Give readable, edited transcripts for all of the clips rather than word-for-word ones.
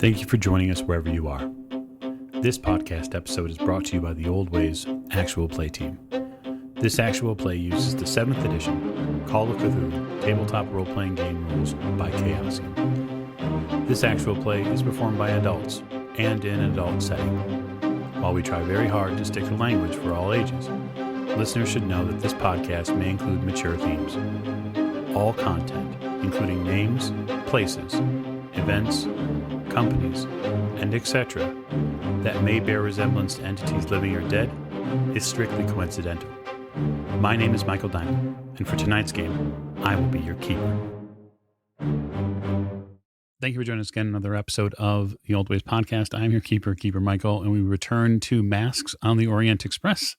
Thank you for joining us wherever you are. This podcast episode is brought to you by the Old Ways Actual Play team. This actual play uses the 7th edition Call of Cthulhu tabletop role-playing game rules by Chaosium. This actual play is performed by adults and in an adult setting. While we try very hard to stick to language for all ages, listeners should know that this podcast may include mature themes. All content, including names, places, events, companies, and etc., that may bear resemblance to entities living or dead, is strictly coincidental. My name is Michael Diamond, and for tonight's game, I will be your keeper. Thank you for joining us again in another episode of the Old Ways Podcast. I am your keeper, Keeper Michael, and we return to Masks on the Orient Express,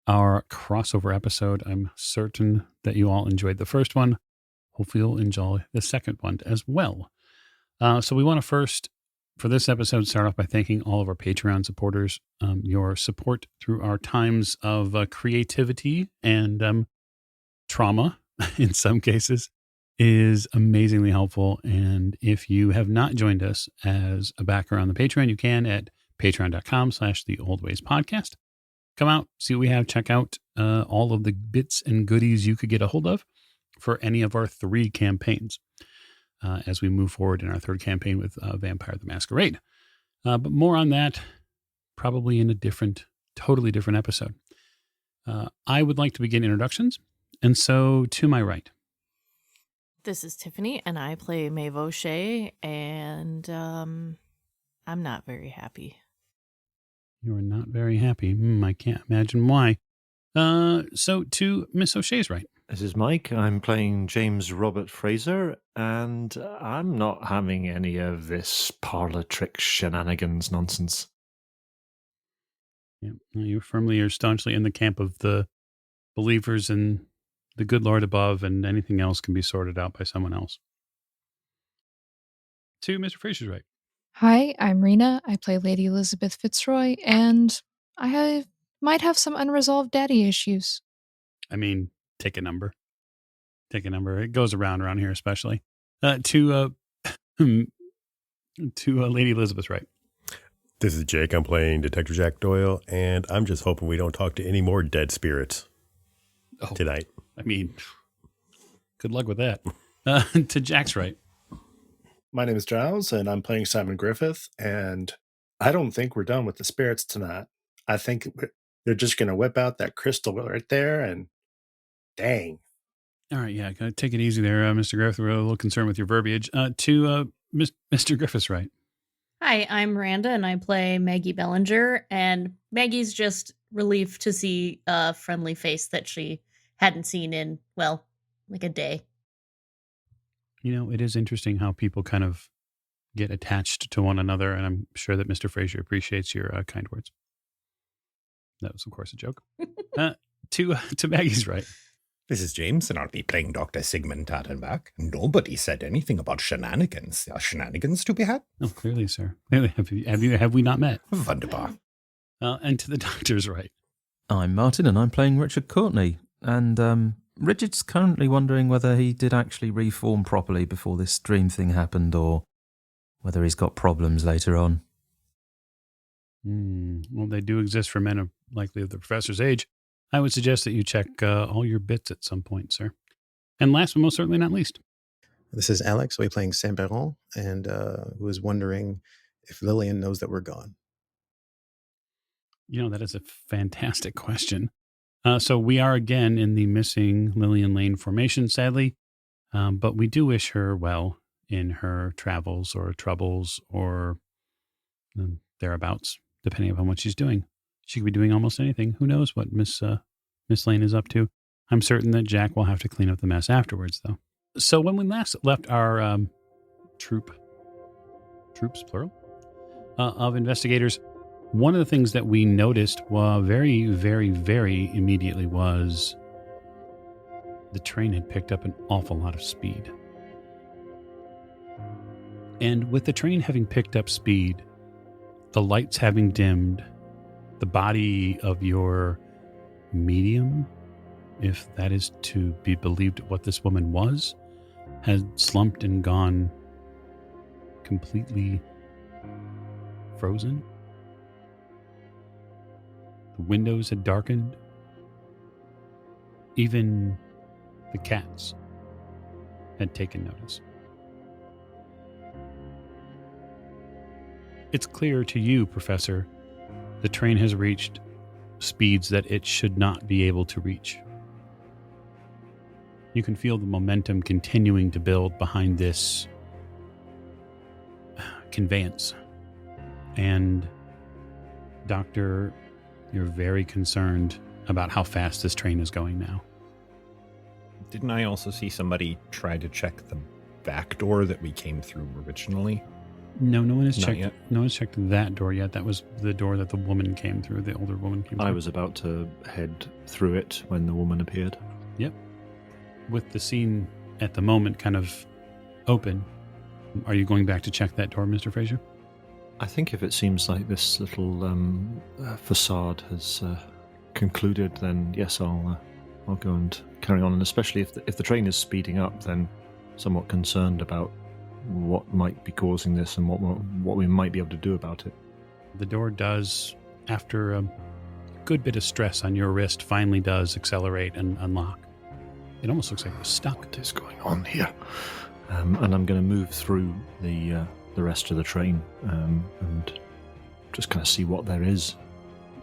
our crossover episode. I'm certain that you all enjoyed the first one. Hopefully you'll enjoy the second one as well. So we want to first, for this episode, start off by thanking all of our Patreon supporters. Your support through our times of creativity and trauma, in some cases, is amazingly helpful. And if you have not joined us as a backer on the Patreon, you can at patreon.com/theoldwayspodcast. Come out, see what we have, check out all of the bits and goodies you could get a hold of for any of our 3 campaigns. As we move forward in our 3rd campaign with Vampire the Masquerade. But more on that probably in a totally different episode. I would like to begin introductions. And so to my right. This is Tiffany, and I play Maeve O'Shea, and I'm not very happy. You are not very happy. I can't imagine why. So to Miss O'Shea's right. This is Mike. I'm playing James Robert Fraser, and I'm not having any of this parlor trick shenanigans nonsense. Yeah, you firmly are staunchly in the camp of the believers in the good Lord above, and anything else can be sorted out by someone else. To Mr. Fraser's right. Hi, I'm Rena. I play Lady Elizabeth Fitzroy, and might have some unresolved daddy issues. I mean, take a number. It goes around here, especially. To Lady Elizabeth's right. This is Jake. I'm playing Detective Jack Doyle, and I'm just hoping we don't talk to any more dead spirits tonight. I mean, good luck with that. To Jack's right. My name is Giles, and I'm playing Simon Griffith, and I don't think we're done with the spirits tonight. I think they're just going to whip out that crystal right there, and dang. All right, yeah, gotta take it easy there, Mr. Griffith. We're a little concerned with your verbiage. To Mr. Griffith's right. Hi, I'm Miranda, and I play Maggie Bellinger, and Maggie's just relieved to see a friendly face that she hadn't seen in, well, like a day. You know, it is interesting how people kind of get attached to one another, and I'm sure that Mr. Fraser appreciates your kind words. That was, of course, a joke. To Maggie's right. This is James, and I'll be playing Dr. Sigmund Tattenbach. Nobody said anything about shenanigans. Are shenanigans to be had? Oh, clearly, sir. Clearly, have we not met? Wunderbar. And to the doctor's right. I'm Martin, and I'm playing Richard Courtney. And Richard's currently wondering whether he did actually reform properly before this dream thing happened, or whether he's got problems later on. Well, they do exist for men likely of the professor's age. I would suggest that you check all your bits at some point, sir. And last but most certainly not least. This is Alex. We're playing Saint Perron, and who is wondering if Lillian knows that we're gone. You know, that is a fantastic question. So we are again in the missing Lillian Lane formation, sadly. But we do wish her well in her travels or troubles or thereabouts, depending upon what she's doing. She could be doing almost anything. Who knows what Miss Lane is up to? I'm certain that Jack will have to clean up the mess afterwards, though. So when we last left our troops, plural, of investigators, one of the things that we noticed very, very, very immediately was the train had picked up an awful lot of speed. And with the train having picked up speed, the lights having dimmed, the body of your medium, if that is to be believed what this woman was, had slumped and gone completely frozen. The windows had darkened. Even the cats had taken notice. It's clear to you, Professor, the train has reached speeds that it should not be able to reach. You can feel the momentum continuing to build behind this conveyance. And, Doctor, you're very concerned about how fast this train is going now. Didn't I also see somebody try to check the back door that we came through originally? No one has Not checked. yet. No one's checked that door yet. That was the door that the woman came through. The older woman came through. I was about to head through it when the woman appeared. Yep. With the scene at the moment kind of open, are you going back to check that door, Mr. Fraser? I think if it seems like this little facade has concluded, then yes, I'll go and carry on. And especially if the train is speeding up, then somewhat concerned about what might be causing this and what we might be able to do about it. The door does, after a good bit of stress on your wrist, finally does accelerate and unlock. It almost looks like it was stuck. What is going on here? And I'm going to move through the rest of the train and just kind of see what there is.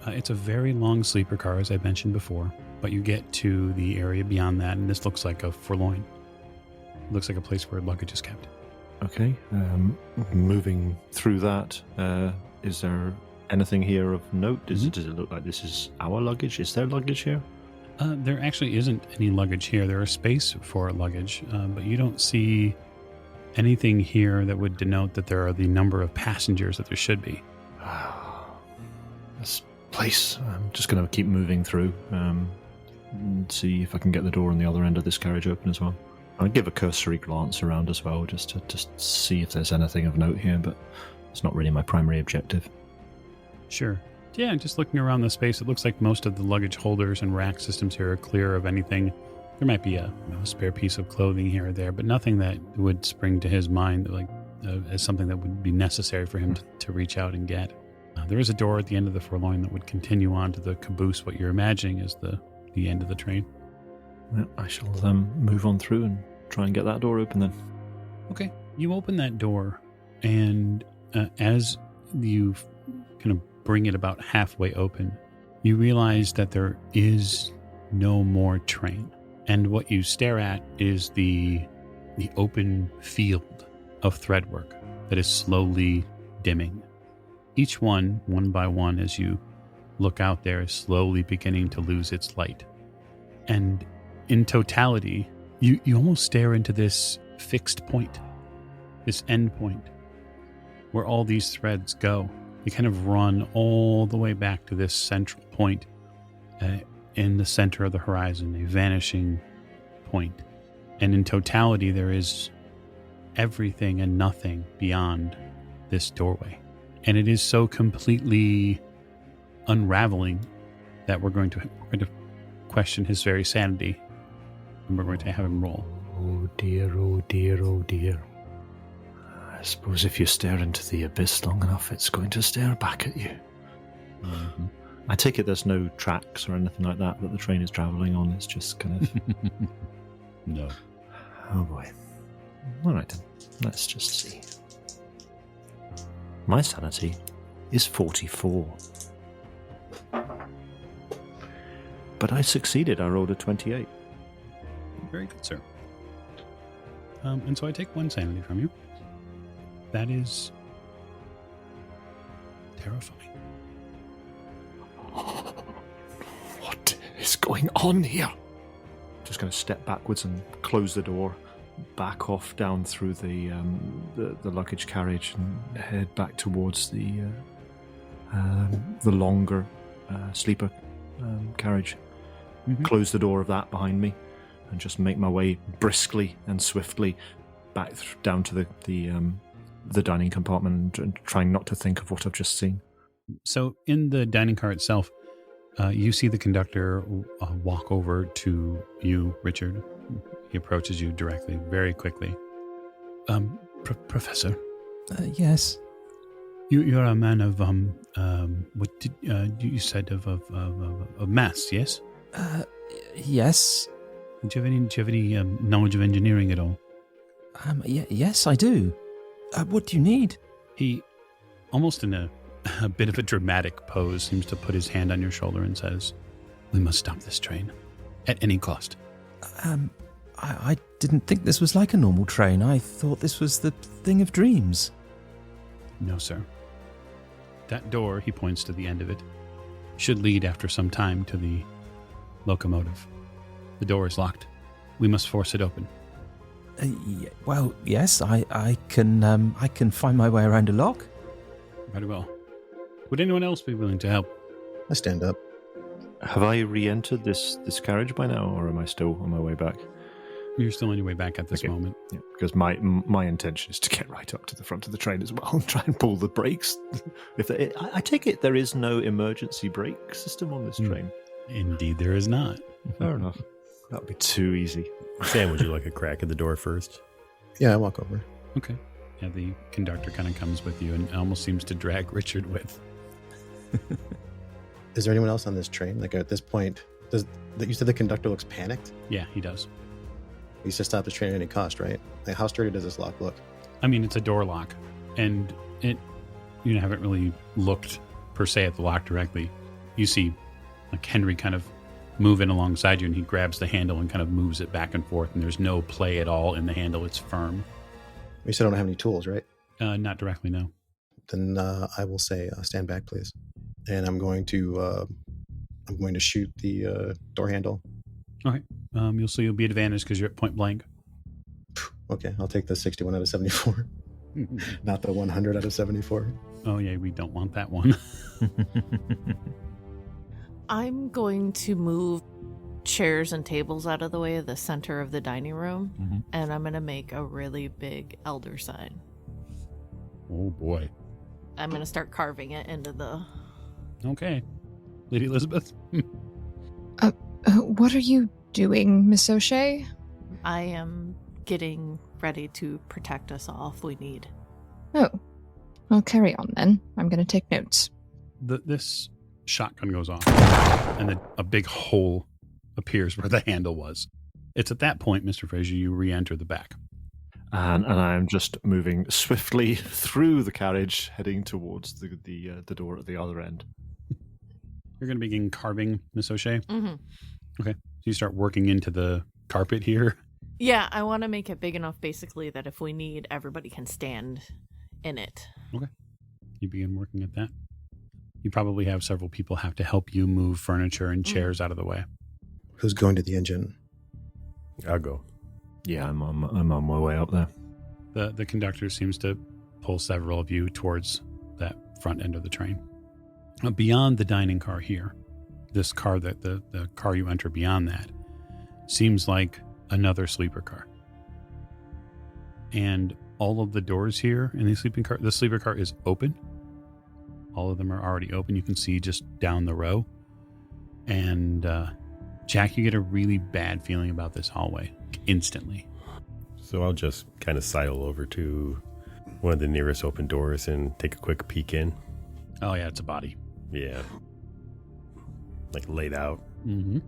It's a very long sleeper car, as I mentioned before, but you get to the area beyond that, and this looks like a forloin. It looks like a place where luggage is kept. Okay, moving through that, is there anything here of note? Does it look like this is our luggage? Is there luggage here? There actually isn't any luggage here. There is space for luggage, but you don't see anything here that would denote that there are the number of passengers that there should be. This place, I'm just going to keep moving through and see if I can get the door on the other end of this carriage open as well. I'll give a cursory glance around as well, just to see if there's anything of note here, but it's not really my primary objective. Sure. Yeah, just looking around the space, it looks like most of the luggage holders and rack systems here are clear of anything. There might be a spare piece of clothing here or there, but nothing that would spring to his mind as something that would be necessary for him to reach out and get. There is a door at the end of the forloin that would continue on to the caboose, what you're imagining is the end of the train. Well, I shall move on through and try and get that door open then. Okay. You open that door, and as you kind of bring it about halfway open, you realize that there is no more train. And what you stare at is the open field of threadwork that is slowly dimming. Each one by one, as you look out there, is slowly beginning to lose its light. And in totality, you almost stare into this fixed point, this end point, where all these threads go. They kind of run all the way back to this central point in the center of the horizon, a vanishing point. And in totality, there is everything and nothing beyond this doorway. And it is so completely unraveling that we're going to question his very sanity. And we're going to have him roll. Oh dear, oh dear, oh dear. I suppose if you stare into the abyss long enough, it's going to stare back at you. Mm-hmm. I take it there's no tracks or anything like that the train is travelling on. It's just kind of... No. Oh boy. All right then. Let's just see. My sanity is 44. But I succeeded. I rolled a 28. Very good, sir. And so I take one sanity from you. That is terrifying. What is going on here? Just going to step backwards and close the door, back off down through the luggage carriage and head back towards the longer sleeper carriage. Mm-hmm. Close the door of that behind me and just make my way briskly and swiftly back down to the dining compartment and trying not to think of what I've just seen. So in the dining car itself, you see the conductor walk over to you, Richard. He approaches you directly, very quickly. Professor? Yes? You're a man of what did you said of maths? Yes. Yes. Do you have any knowledge of engineering at all? Yes, I do. What do you need? He, almost in a bit of a dramatic pose, seems to put his hand on your shoulder and says, "We must stop this train, at any cost." I didn't think this was like a normal train. I thought this was the thing of dreams. No, sir. That door, he points to the end of it, should lead after some time to the locomotive. The door is locked. We must force it open. Well, yes, I can find my way around a lock. Very well. Would anyone else be willing to help? I stand up. Have I re-entered this carriage by now, or am I still on my way back? You're still on your way back at this moment. Yeah, because my intention is to get right up to the front of the train as well and try and pull the brakes. I take it there is no emergency brake system on this train. Indeed, there is not. Fair enough. That would be too easy. Sam, would you like a crack at the door first? Yeah, I walk over. Okay. Yeah, the conductor kind of comes with you and almost seems to drag Richard with. Is there anyone else on this train? Like at this point, you said the conductor looks panicked? Yeah, he does. He needs to stop this train at any cost, right? Like how sturdy does this lock look? I mean, it's a door lock, and you haven't really looked per se at the lock directly. You see, like Henry kind of move in alongside you, and he grabs the handle and kind of moves it back and forth, and there's no play at all in the handle. It's firm. You said I don't have any tools, right? Not directly, no. Then I will say, stand back, please. And I'm going to shoot the door handle. All right. You'll be advantaged because you're at point blank. Okay, I'll take the 61 out of 74. Not the 100 out of 74. Oh, yeah, we don't want that one. I'm going to move chairs and tables out of the way of the center of the dining room, and I'm going to make a really big elder sign. Oh, boy. I'm going to start carving it into the... Okay. Lady Elizabeth? What are you doing, Miss O'Shea? I am getting ready to protect us all if we need. Oh. Well, carry on then. I'm going to take notes. This shotgun goes off, and a big hole appears where the handle was. It's at that point, Mr. Fraser, you re-enter the back. And I am just moving swiftly through the carriage, heading towards the door at the other end. You're going to begin carving, Miss O'Shea? Mm-hmm. Okay. So you start working into the carpet here? Yeah, I want to make it big enough, basically, that if we need, everybody can stand in it. Okay. You begin working at that. You probably have several people have to help you move furniture and chairs out of the way. Who's going to the engine? I'll go. Yeah, I'm on my way up there. The conductor seems to pull several of you towards that front end of the train. Beyond the dining car here, this car, the car you enter beyond that, seems like another sleeper car. And all of the doors here in the sleeper car is open. All of them are already open. You can see just down the row. And Jack, you get a really bad feeling about this hallway instantly. So I'll just kind of sidle over to one of the nearest open doors and take a quick peek in. Oh, yeah, it's a body. Yeah. Like laid out. Mm-hmm.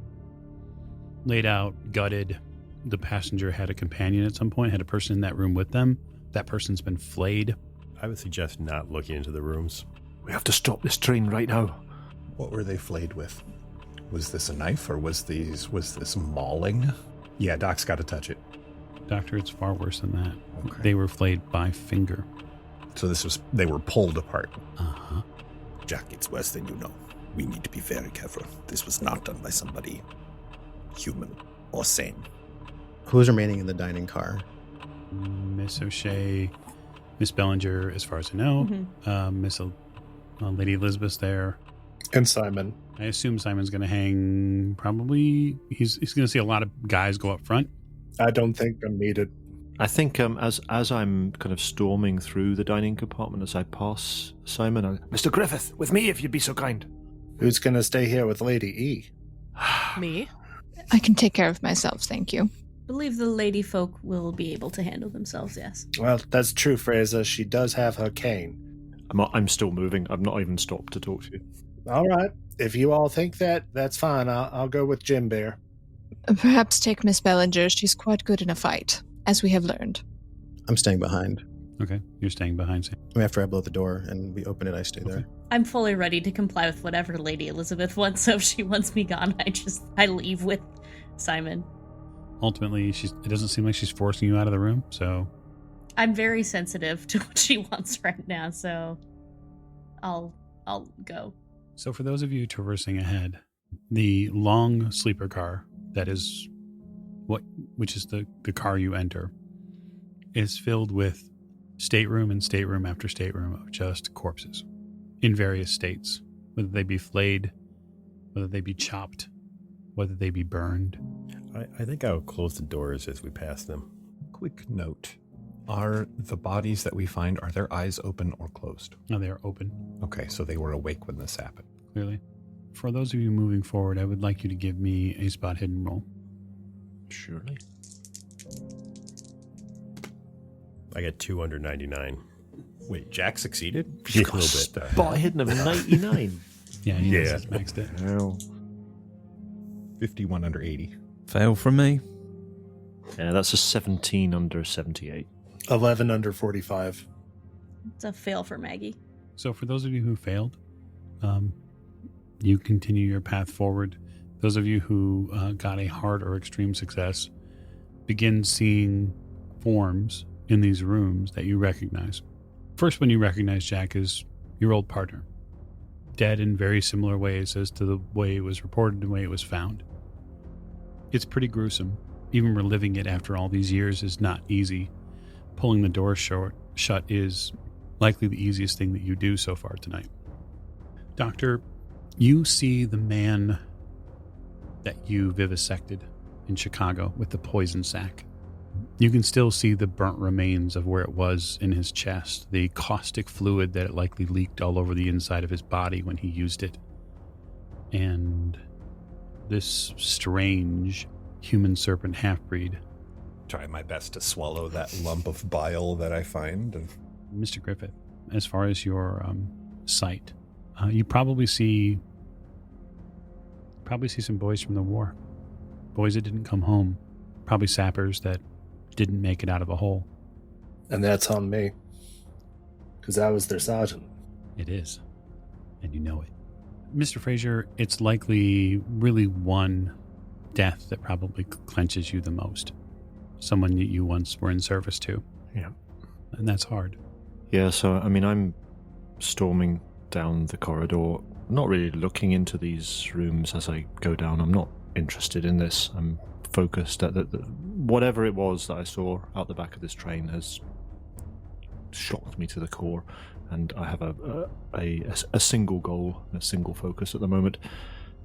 Laid out, gutted. The passenger had a companion at some point, had a person in that room with them. That person's been flayed. I would suggest not looking into the rooms. We have to stop this train right now. What were they flayed with? Was this a knife or was this mauling? Yeah, Doc's got to touch it. Doctor, it's far worse than that. Okay. They were flayed by finger. So they were pulled apart. Uh-huh. Jack, it's worse than you know. We need to be very careful. This was not done by somebody human or sane. Who's remaining in the dining car? Miss O'Shea, Miss Bellinger, as far as I know. Miss Lady Elizabeth's there. And Simon. I assume Simon's going to hang probably... He's going to see a lot of guys go up front. I don't think I'm needed. I think as I'm kind of storming through the dining compartment as I pass Simon, Mr. Griffith, with me if you'd be so kind. Who's going to stay here with Lady E? Me? I can take care of myself, thank you. I believe the lady folk will be able to handle themselves, yes. Well, that's true, Fraser. She does have her cane. I'm still moving. I've not even stopped to talk to you. All right. If you all think that, that's fine. I'll go with Jim Bear. Perhaps take Miss Bellinger. She's quite good in a fight, as we have learned. I'm staying behind. Okay, you're staying behind Sam. After I blow the door and we open it, I stay there. I'm fully ready to comply with whatever Lady Elizabeth wants, so if she wants me gone, I leave with Simon. Ultimately, it doesn't seem like she's forcing you out of the room, so... I'm very sensitive to what she wants right now, so I'll go. So for those of you traversing ahead, the long sleeper car that is which is the car you enter, is filled with stateroom and stateroom after stateroom of just corpses in various states, whether they be flayed, whether they be chopped, whether they be burned. I think I'll close the doors as we pass them. Quick note. Are the bodies that we find, are their eyes open or closed? No, they are open. Okay, so they were awake when this happened. Clearly. For those of you moving forward, I would like you to give me a spot hidden roll. Surely. I got 2 under 99. Wait, Jack succeeded? A little bit. Spot hidden of 99. Yeah, he has maxed it. Hell. 51 under 80. Fail from me. Yeah, that's a 17 under 78. 11 under 45. It's a fail for Maggie. So for those of you who failed, you continue your path forward. Those of you who got a hard or extreme success begin seeing forms in these rooms that you recognize. First one you recognize, Jack, is your old partner. Dead in very similar ways as to the way it was reported and the way it was found. It's pretty gruesome. Even reliving it after all these years is not easy. Pulling the door shut is likely the easiest thing that you do so far tonight. Doctor, you see the man that you vivisected in Chicago with the poison sac. You can still see the burnt remains of where it was in his chest, the caustic fluid that it likely leaked all over the inside of his body when he used it. And this strange human serpent half-breed. Try my best to swallow that lump of bile that I find. And Mr. Griffith, as far as your sight, you probably see some boys from the war. Boys that didn't come home. Probably sappers that didn't make it out of a hole. And that's on me. Because I was their sergeant. It is. And you know it. Mr. Fraser, it's likely really one death that probably clenches you the most. Someone that you once were in service to. Yeah. And that's hard. Yeah, so, I mean, I'm storming down the corridor, not really looking into these rooms as I go down. I'm not interested in this. I'm focused at whatever it was that I saw out the back of this train has shocked me to the core, and I have a single goal, a single focus at the moment.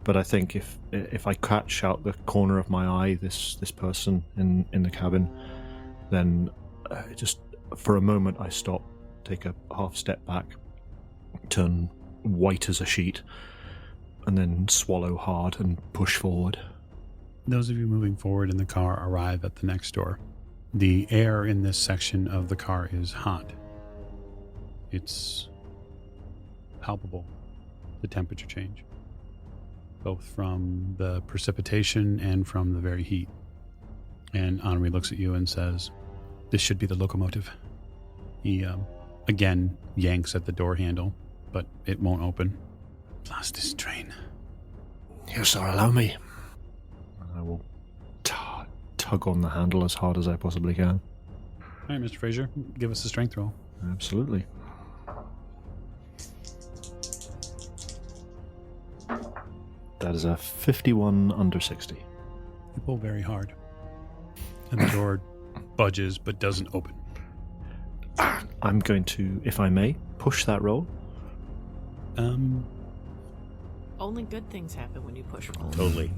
But I think if I catch out the corner of my eye this person in the cabin, then just for a moment I stop, take a half step back, turn white as a sheet, and then swallow hard and push forward. Those of you moving forward in the car arrive at the next door. The air in this section of the car is hot. It's palpable, the temperature change, both from the precipitation and from the very heat. And Henri looks at you and says, "This should be the locomotive." He, again, yanks at the door handle, but it won't open. Lost this train. Yes, sir, allow me. I will tug on the handle as hard as I possibly can. All right, Mr. Fraser, give us a strength roll. Absolutely. That is a 51 under 60. You pull very hard, and the door budges but doesn't open. I'm going to, if I may, push that roll. Only good things happen when you push roll. Totally.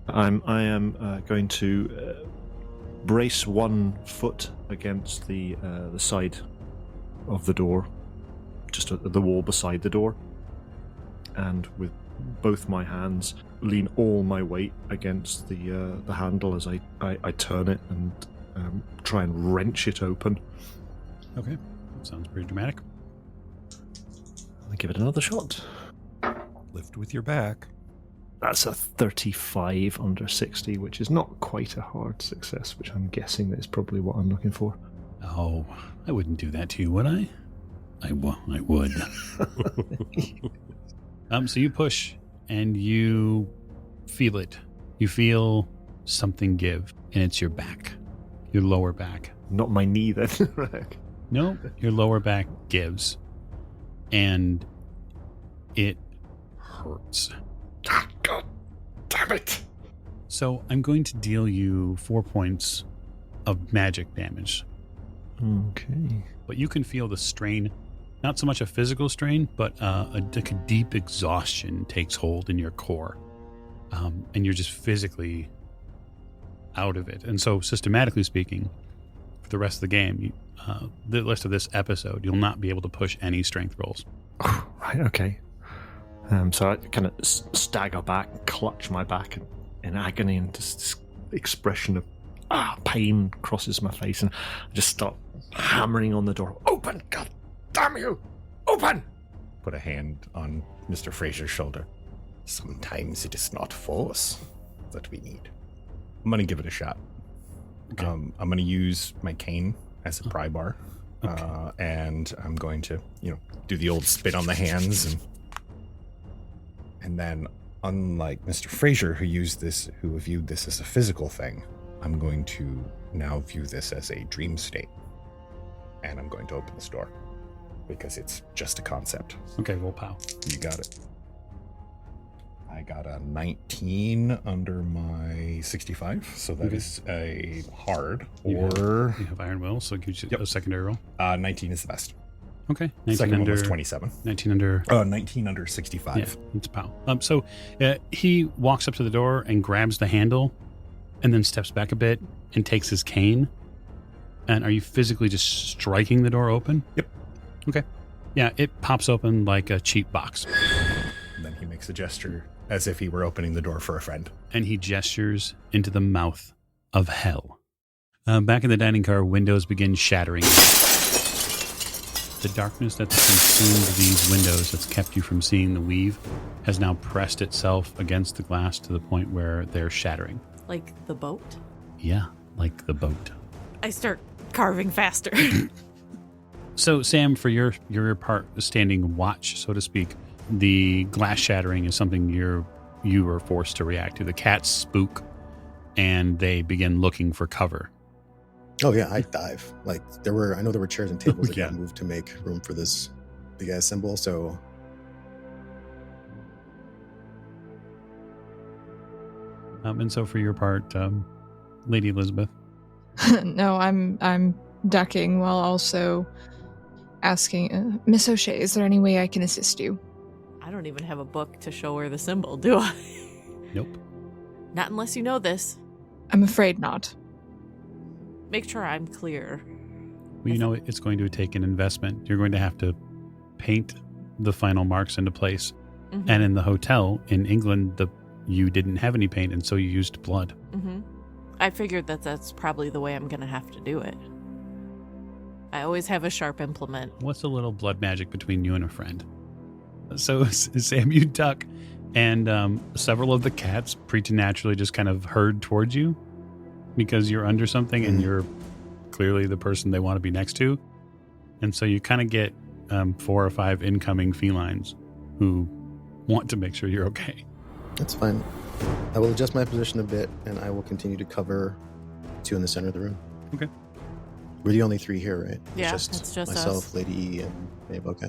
I am going to brace one foot against the side of the door, just at the wall beside the door, and with both my hands lean all my weight against the handle as I turn it and try and wrench it open. Okay. Sounds pretty dramatic. I'll give it another shot. Lift with your back. That's a 35 under 60, which is not quite a hard success, which I'm guessing that is probably what I'm looking for. Oh, I wouldn't do that to you, would I? I would. So you push, and you feel it. You feel something give, and it's your back. Your lower back. Not my knee, then. No, your lower back gives. And it hurts. God damn it! So I'm going to deal you 4 points of magic damage. Okay. But you can feel the strain, not so much a physical strain, but a deep exhaustion takes hold in your core. And you're just physically out of it. And so systematically speaking, for the rest of the game, the rest of this episode, you'll not be able to push any strength rolls. Oh, right, okay. So I kind of stagger back, clutch my back in agony, and just this expression of pain crosses my face, and I just start hammering on the door. Open! God damn you! Open! Put a hand on Mr. Fraser's shoulder. Sometimes it is not force that we need. I'm going to give it a shot. Okay. I'm going to use my cane as a pry bar. Okay. And I'm going to, do the old spit on the hands. And then, unlike Mr. Fraser, who viewed this as a physical thing, I'm going to now view this as a dream state. And I'm going to open this door. Because it's just a concept. Okay, roll POW. You got it. I got a 19 under my 65, so that is a hard. You have Iron Will, so it gives you a secondary roll. 19 is the best. Okay. 19 Second one was 27. 19 under... 19 under 65. Yeah, it's POW. So he walks up to the door and grabs the handle and then steps back a bit and takes his cane. And are you physically just striking the door open? Yep. Okay. Yeah, it pops open like a cheap box. And then he makes a gesture as if he were opening the door for a friend. And he gestures into the mouth of hell. Back in the dining car, windows begin shattering. The darkness that's consumed these windows, that's kept you from seeing the weave, has now pressed itself against the glass to the point where they're shattering. Like the boat? Yeah, like the boat. I start carving faster. So, Sam, for your part, standing watch, so to speak, the glass shattering is something you were forced to react to. The cats spook, and they begin looking for cover. Oh yeah, I dive. I know there were chairs and tables that got moved to make room for this big ass symbol. So, and so for your part, Lady Elizabeth. No, I'm ducking while also asking, Miss O'Shea, is there any way I can assist you? I don't even have a book to show her the symbol, do I? Nope. Not unless you know this. I'm afraid not. Make sure I'm clear. Well, it's going to take an investment. You're going to have to paint the final marks into place. Mm-hmm. And in the hotel in England, you didn't have any paint, and so you used blood. Mm-hmm. I figured that's probably the way I'm going to have to do it. I always have a sharp implement. What's a little blood magic between you and a friend? So, Sam, you duck, and several of the cats preternaturally just kind of herd towards you because you're under something and you're clearly the person they want to be next to. And so you kind of get 4 or 5 incoming felines who want to make sure you're okay. That's fine. I will adjust my position a bit, and I will continue to cover 2 in the center of the room. Okay. We're the only 3 here, right? Yeah, it's just myself, us. Lady E, and Maeve. Okay.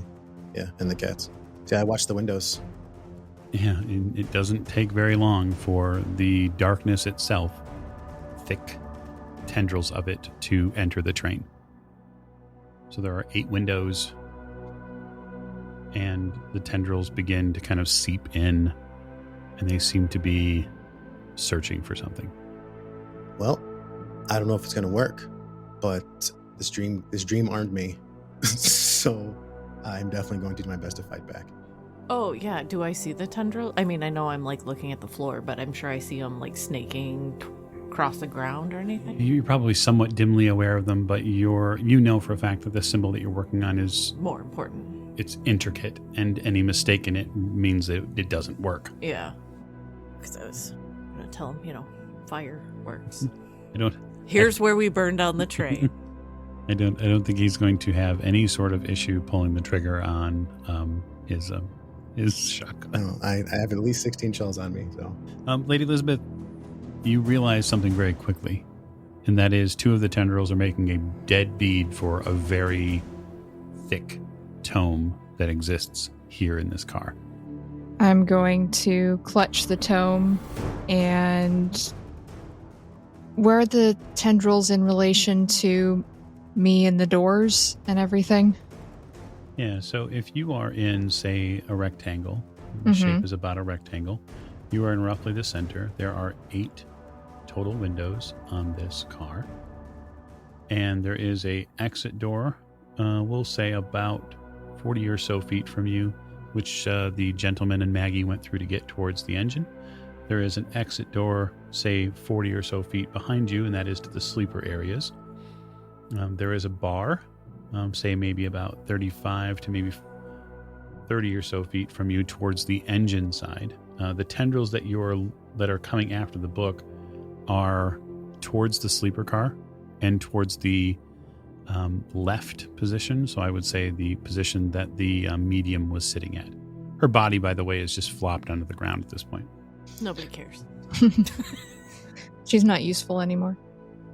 Yeah, and the cats. See, I watch the windows. Yeah, it doesn't take very long for the darkness itself, thick tendrils of it, to enter the train. So there are 8 windows, and the tendrils begin to kind of seep in, and they seem to be searching for something. Well, I don't know if it's going to work, but this dream armed me, so I'm definitely going to do my best to fight back. Oh, yeah. Do I see the tendril? I mean, I know I'm looking at the floor, but I'm sure I see them snaking, across the ground or anything? You're probably somewhat dimly aware of them, but you know for a fact that the symbol that you're working on is more important. It's intricate, and any mistake in it means that it doesn't work. Yeah. Because I was going to tell him, fire works. Here's where we burn down the train. I don't think he's going to have any sort of issue pulling the trigger on his shotgun. No, I have at least 16 shells on me. So, Lady Elizabeth, you realize something very quickly, and that is 2 of the tendrils are making a dead bead for a very thick tome that exists here in this car. I'm going to clutch the tome. And where are the tendrils in relation to me and the doors and everything? Yeah, so if you are in, say, a rectangle, the shape is about a rectangle, you are in roughly the center. There are 8 total windows on this car. And there is a exit door, we'll say about 40 or so feet from you, which the gentleman and Maggie went through to get towards the engine. There is an exit door, say 40 or so feet behind you, and that is to the sleeper areas. There is a bar, say maybe about 35 to maybe 30 or so feet from you towards the engine side. The tendrils that are coming after the book are towards the sleeper car and towards the left position. So I would say the position that the medium was sitting at. Her body, by the way, is just flopped onto the ground at this point. Nobody cares. She's not useful anymore.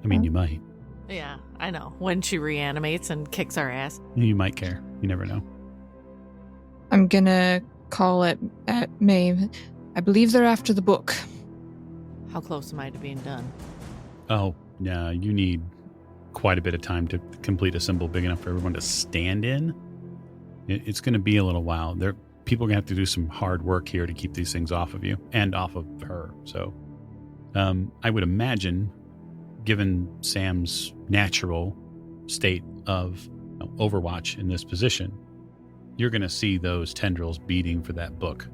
I mean, you might. Yeah, I know. When she reanimates and kicks our ass. You might care. You never know. I'm gonna call it at Maeve. I believe they're after the book. How close am I to being done? Oh, yeah, you need quite a bit of time to complete a symbol big enough for everyone to stand in. It's going to be a little while. People are going to have to do some hard work here to keep these things off of you and off of her. So I would imagine, given Sam's natural state of overwatch in this position, you're going to see those tendrils beating for that book.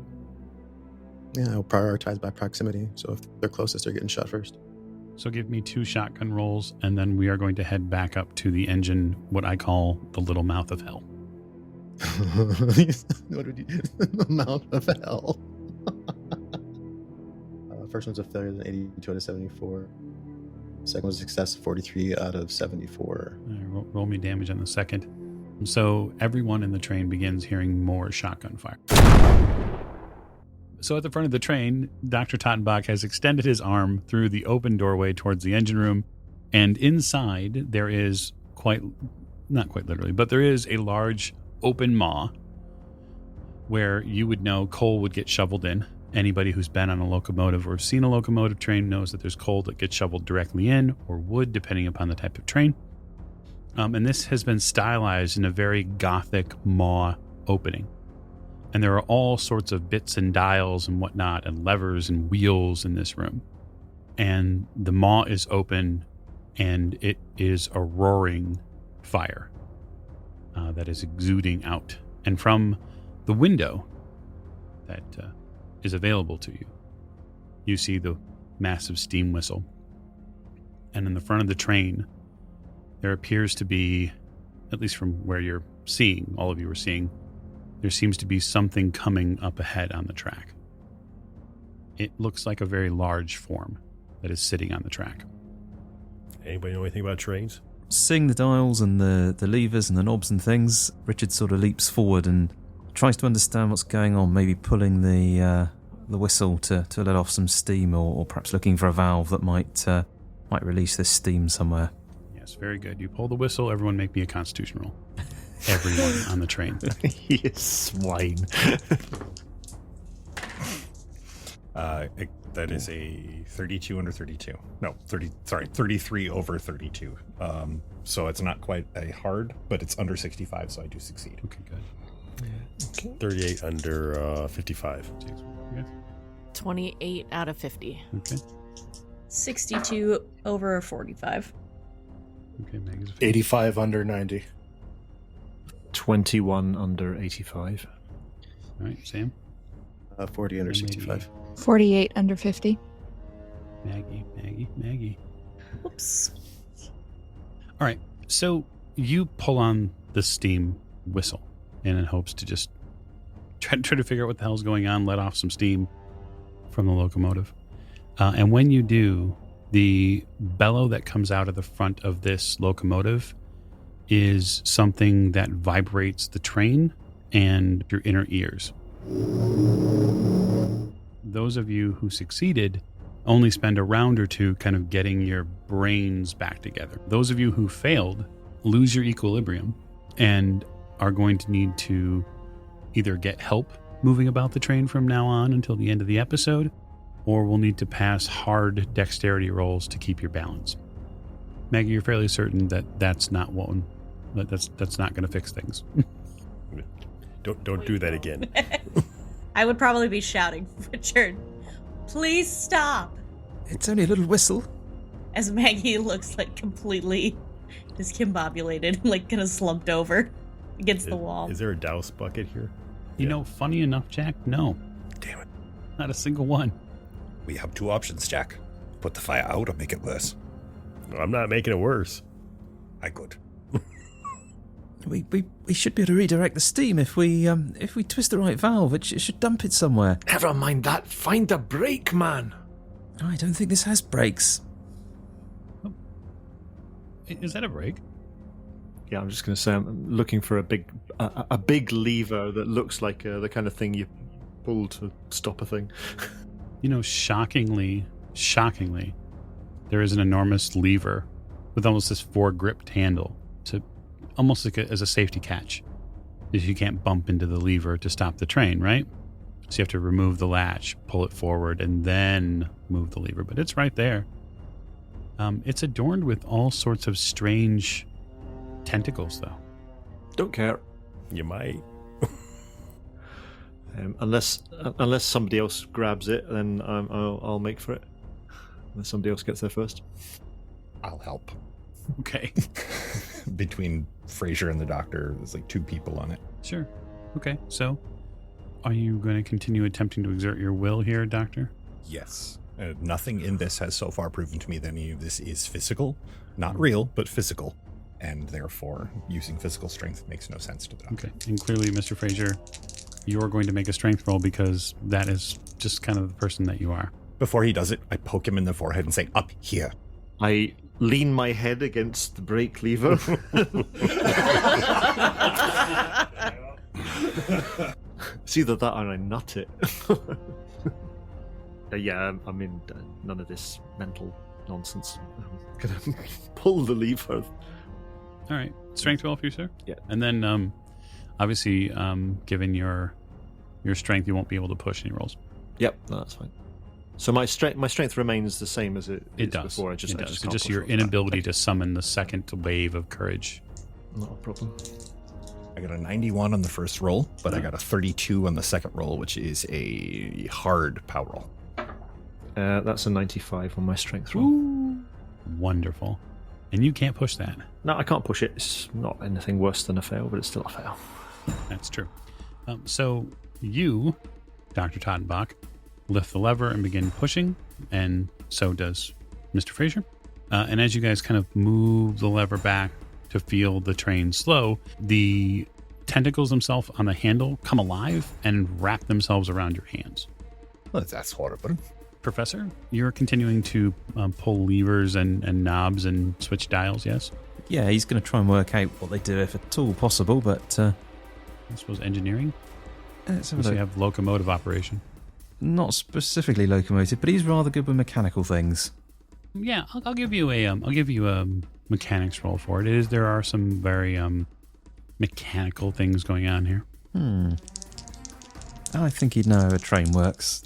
Yeah, I'll prioritize by proximity. So if they're closest, they're getting shot first. So give me 2 shotgun rolls, and then we are going to head back up to the engine, what I call the little mouth of hell. What would you do? The mouth of hell. First one's a failure, then 82 out of 74. Second was a success, 43 out of 74. Roll me damage on the second. So everyone in the train begins hearing more shotgun fire. So at the front of the train, Dr. Tottenbach has extended his arm through the open doorway towards the engine room, and inside there is not quite literally, but there is a large open maw where you would know coal would get shoveled in. Anybody who's been on a locomotive or seen a locomotive train knows that there's coal that gets shoveled directly in, or wood, depending upon the type of train. And this has been stylized in a very Gothic maw opening. And there are all sorts of bits and dials and whatnot, and levers and wheels in this room. And the maw is open, and it is a roaring fire that is exuding out. And from the window that is available to you, you see the massive steam whistle. And in the front of the train, there appears to be, at least from where you're seeing, all of you are seeing, there seems to be something coming up ahead on the track. It looks like a very large form that is sitting on the track. Anybody know anything about trains? Seeing the dials and the levers and the knobs and things, Richard sort of leaps forward and tries to understand what's going on, maybe pulling the whistle to let off some steam, or perhaps looking for a valve that might release this steam somewhere. Yes, very good. You pull the whistle, everyone make me a constitution roll. Everyone on the train. He is swine. That is a 32 under 32. No, 33 over 32. So it's not quite a hard, but it's under 65, so I do succeed. Okay, good. Okay. 38 under 55. Okay. 28 out of 50. Okay. 62 over 45. Okay, Meg is 85 under 90. 21 under 85. All right, Sam? 40 under 65. 48 under 50. Maggie. Whoops. All right, so you pull on the steam whistle and in hopes to just try to figure out what the hell's going on, let off some steam from the locomotive. And when you do, the bellow that comes out of the front of this locomotive is something that vibrates the train and your inner ears. Those of you who succeeded only spend a round or two kind of getting your brains back together. Those of you who failed lose your equilibrium and are going to need to either get help moving about the train from now on until the end of the episode, or will need to pass hard dexterity rolls to keep your balance. Maggie, you're fairly certain that that's not one. That's not going to fix things. Don't do that again. I would probably be shouting, Richard, please stop. It's only a little whistle. As Maggie looks like completely discombobulated, like kind of slumped over against the wall. Is there a douse bucket here? You know, funny enough, Jack, no. Damn it. Not a single one. We have two options, Jack. Put the fire out or make it worse. Well, I'm not making it worse. I could. We should be able to redirect the steam if we twist the right valve. It should dump it somewhere. Never mind that. Find the brake, man. I don't think this has brakes. Oh. Is that a brake? Yeah, I'm just going to say I'm looking for a big lever that looks like the kind of thing you pull to stop a thing. You know, shockingly, there is an enormous lever with almost this four-gripped handle to almost like as a safety catch. Because you can't bump into the lever to stop the train, right? So you have to remove the latch, pull it forward, and then move the lever. But it's right there. It's adorned with all sorts of strange tentacles, though. Don't care. You might. Unless somebody else grabs it, then I'll make for it. Unless somebody else gets there first. I'll help. Okay. Between Fraser and the doctor, there's like two people on it. Sure. Okay, so are you going to continue attempting to exert your will here, Doctor? Yes. Nothing in this has so far proven to me that any of this is physical. Not real, but physical. And therefore, using physical strength makes no sense to the doctor. Okay, and clearly, Mr. Fraser, you're going to make a strength roll because that is just kind of the person that you are. Before he does it, I poke him in the forehead and say, up here. I lean my head against the brake lever. It's either that or I nut it. Yeah, I mean, none of this mental nonsense. I'm gonna pull the lever. All right, strength roll for you, sir? Yeah. And then, obviously, given your strength, you won't be able to push any rolls. Yep, no, that's fine. So my strength remains the same as it does. Before. It does. It's can't just push your it. inability to summon the second wave of courage. Not a problem. I got a 91 on the first roll, but I got a 32 on the second roll, which is a hard power roll. That's a 95 on my strength roll. Ooh, wonderful. And you can't push that. No, I can't push it. It's not anything worse than a fail, but it's still a fail. That's true. So you, Dr. Tottenbach, lift the lever and begin pushing, and so does Mr. Fraser. And as you guys kind of move the lever back to feel the train slow, the tentacles themselves on the handle come alive and wrap themselves around your hands. Well, that's horrible. Professor, you're continuing to pull levers and knobs and switch dials, yes? Yeah, he's going to try and work out what they do if at all possible, but... I suppose engineering? So you have locomotive operation. Not specifically locomotive, but he's rather good with mechanical things. Yeah, I'll give you a mechanics roll for it. There are some very mechanical things going on here. I think he'd know how a train works.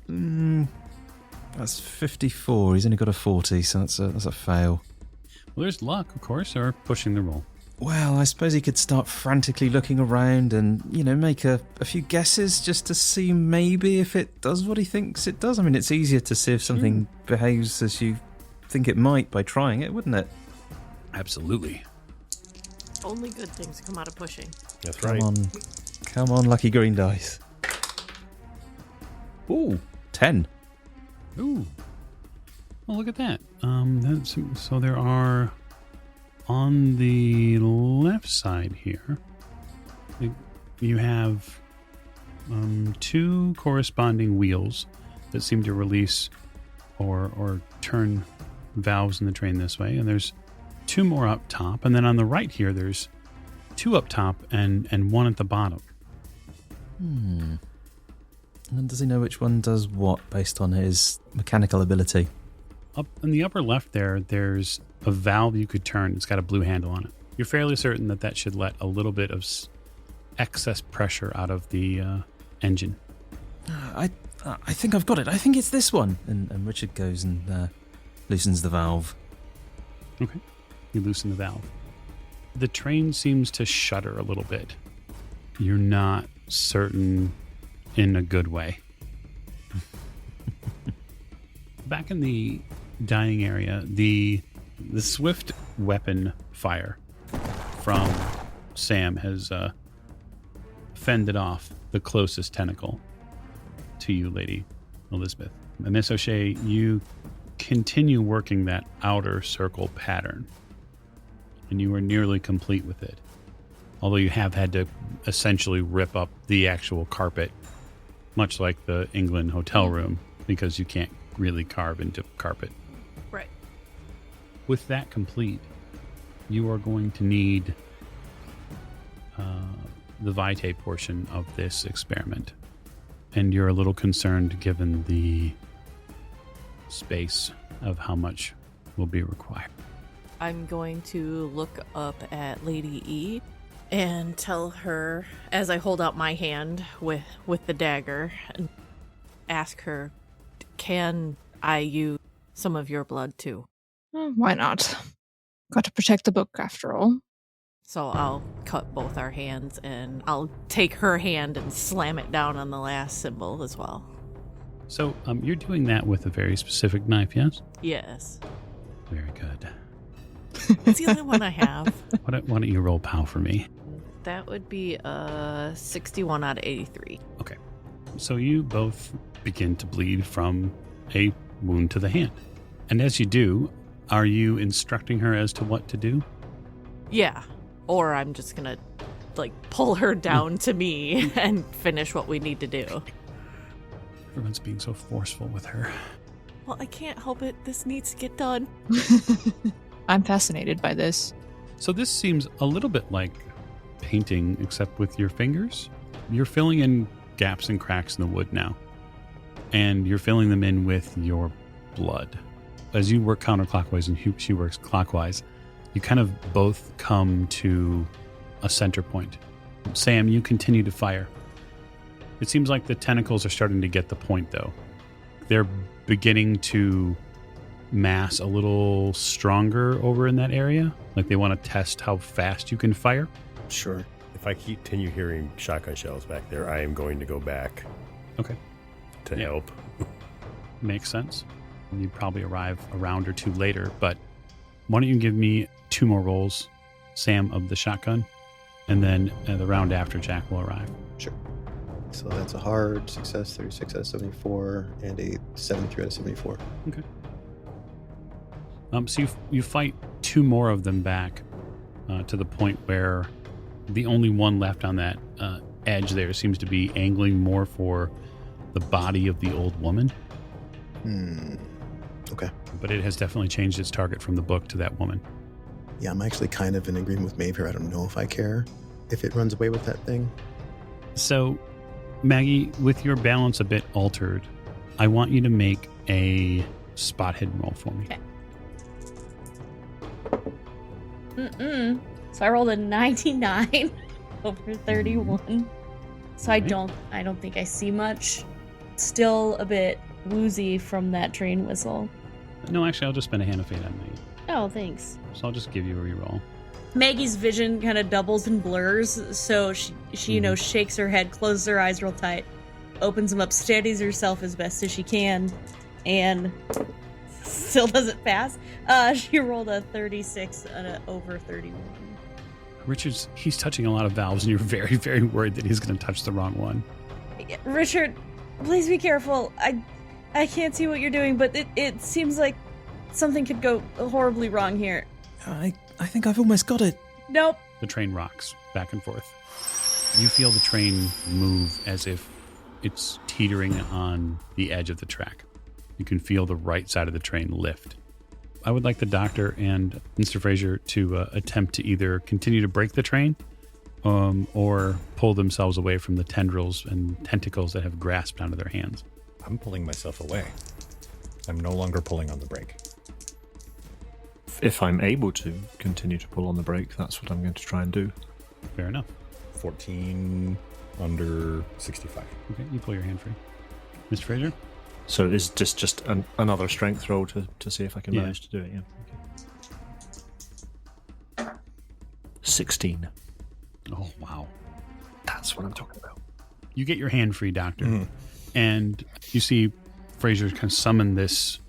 That's 54. He's only got a 40, so that's a fail. Well, there's luck, of course, or pushing the roll. Well, I suppose he could start frantically looking around and, make a few guesses just to see maybe if it does what he thinks it does. I mean, it's easier to see if something behaves as you think it might by trying it, wouldn't it? Absolutely. Only good things come out of pushing. That's right. Come on, lucky green dice. Ooh, 10. Ooh. Well, look at that. So there are, on the left side here, you have 2 corresponding wheels that seem to release or turn valves in the train this way. And there's 2 more up top. And then on the right here, there's 2 up top and 1 at the bottom. And does he know which one does what based on his mechanical ability? Up in the upper left there's a valve you could turn. It's got a blue handle on it. You're fairly certain that should let a little bit of excess pressure out of the engine. I think I've got it. I think it's this one. And Richard goes and loosens the valve. Okay. You loosen the valve. The train seems to shudder a little bit. You're not certain in a good way. Back in the dining area, the swift weapon fire from Sam has fended off the closest tentacle to you, Lady Elizabeth. And Miss O'Shea, you continue working that outer circle pattern, and you are nearly complete with it. Although you have had to essentially rip up the actual carpet, much like the England hotel room, because you can't really carve into carpet. Right. With that complete, you are going to need the vitae portion of this experiment. And you're a little concerned given the space of how much will be required. I'm going to look up at Lady E and tell her, as I hold out my hand with the dagger, and ask her, can I use some of your blood too? Why not? Got to protect the book after all. So I'll cut both our hands, and I'll take her hand and slam it down on the last symbol as well. So you're doing that with a very specific knife, yes? Yes. Very good. It's the only one I have. Why don't you roll POW for me? That would be 61 out of 83. Okay. So you both begin to bleed from a wound to the hand. And as you do, are you instructing her as to what to do? Yeah. Or I'm just going to, pull her down to me and finish what we need to do. Everyone's being so forceful with her. Well, I can't help it. This needs to get done. I'm fascinated by this. So this seems a little bit like painting, except with your fingers. You're filling in gaps and cracks in the wood now. And you're filling them in with your blood. As you work counterclockwise and she works clockwise, you kind of both come to a center point. Sam, you continue to fire. It seems like the tentacles are starting to get the point, though. They're beginning to mass a little stronger over in that area. Like they want to test how fast you can fire. Sure. If I continue hearing shotgun shells back there, I am going to go back. Okay. To help. Makes sense. You'd probably arrive a round or two later, but why don't you give me 2 more rolls, Sam, of the shotgun, and then the round after Jack will arrive. Sure. So that's a hard success, 36 out of 74, and a 73 out of 74. Okay. So you fight 2 more of them back to the point where the only one left on that edge there seems to be angling more for the body of the old woman. Okay. But it has definitely changed its target from the book to that woman. Yeah, I'm actually kind of in agreement with Maeve here. I don't know if I care if it runs away with that thing. So, Maggie, with your balance a bit altered, I want you to make a spot hidden roll for me. Okay. So I rolled a 99 over 31. So I don't think I see much. Still a bit woozy from that train whistle. No, actually, I'll just spend a hand of fate on Maggie. Oh, thanks. So I'll just give you a reroll. Maggie's vision kind of doubles and blurs, so she shakes her head, closes her eyes real tight, opens them up, steadies herself as best as she can, and still doesn't pass. She rolled a 36 over 31. Richard's, he's touching a lot of valves, and you're very, very worried that he's going to touch the wrong one. Richard, please be careful. I can't see what you're doing, but it seems like something could go horribly wrong here. I think I've almost got it. Nope. The train rocks back and forth. You feel the train move as if it's teetering on the edge of the track. You can feel the right side of the train lift. I would like the doctor and Mr. Fraser to attempt to either continue to break the train or pull themselves away from the tendrils and tentacles that have grasped onto their hands. I'm pulling myself away. I'm no longer pulling on the brake. If I'm able to continue to pull on the brake, that's what I'm going to try and do. Fair enough. 14 under 65. Okay, you pull your hand free. Mr. Fraser? So is this just another strength roll to see if I can Yeah. manage to do it? Yeah. Okay. 16. Oh, wow. That's what I'm talking about. You get your hand free, Doctor, and you see Fraser kind of summon this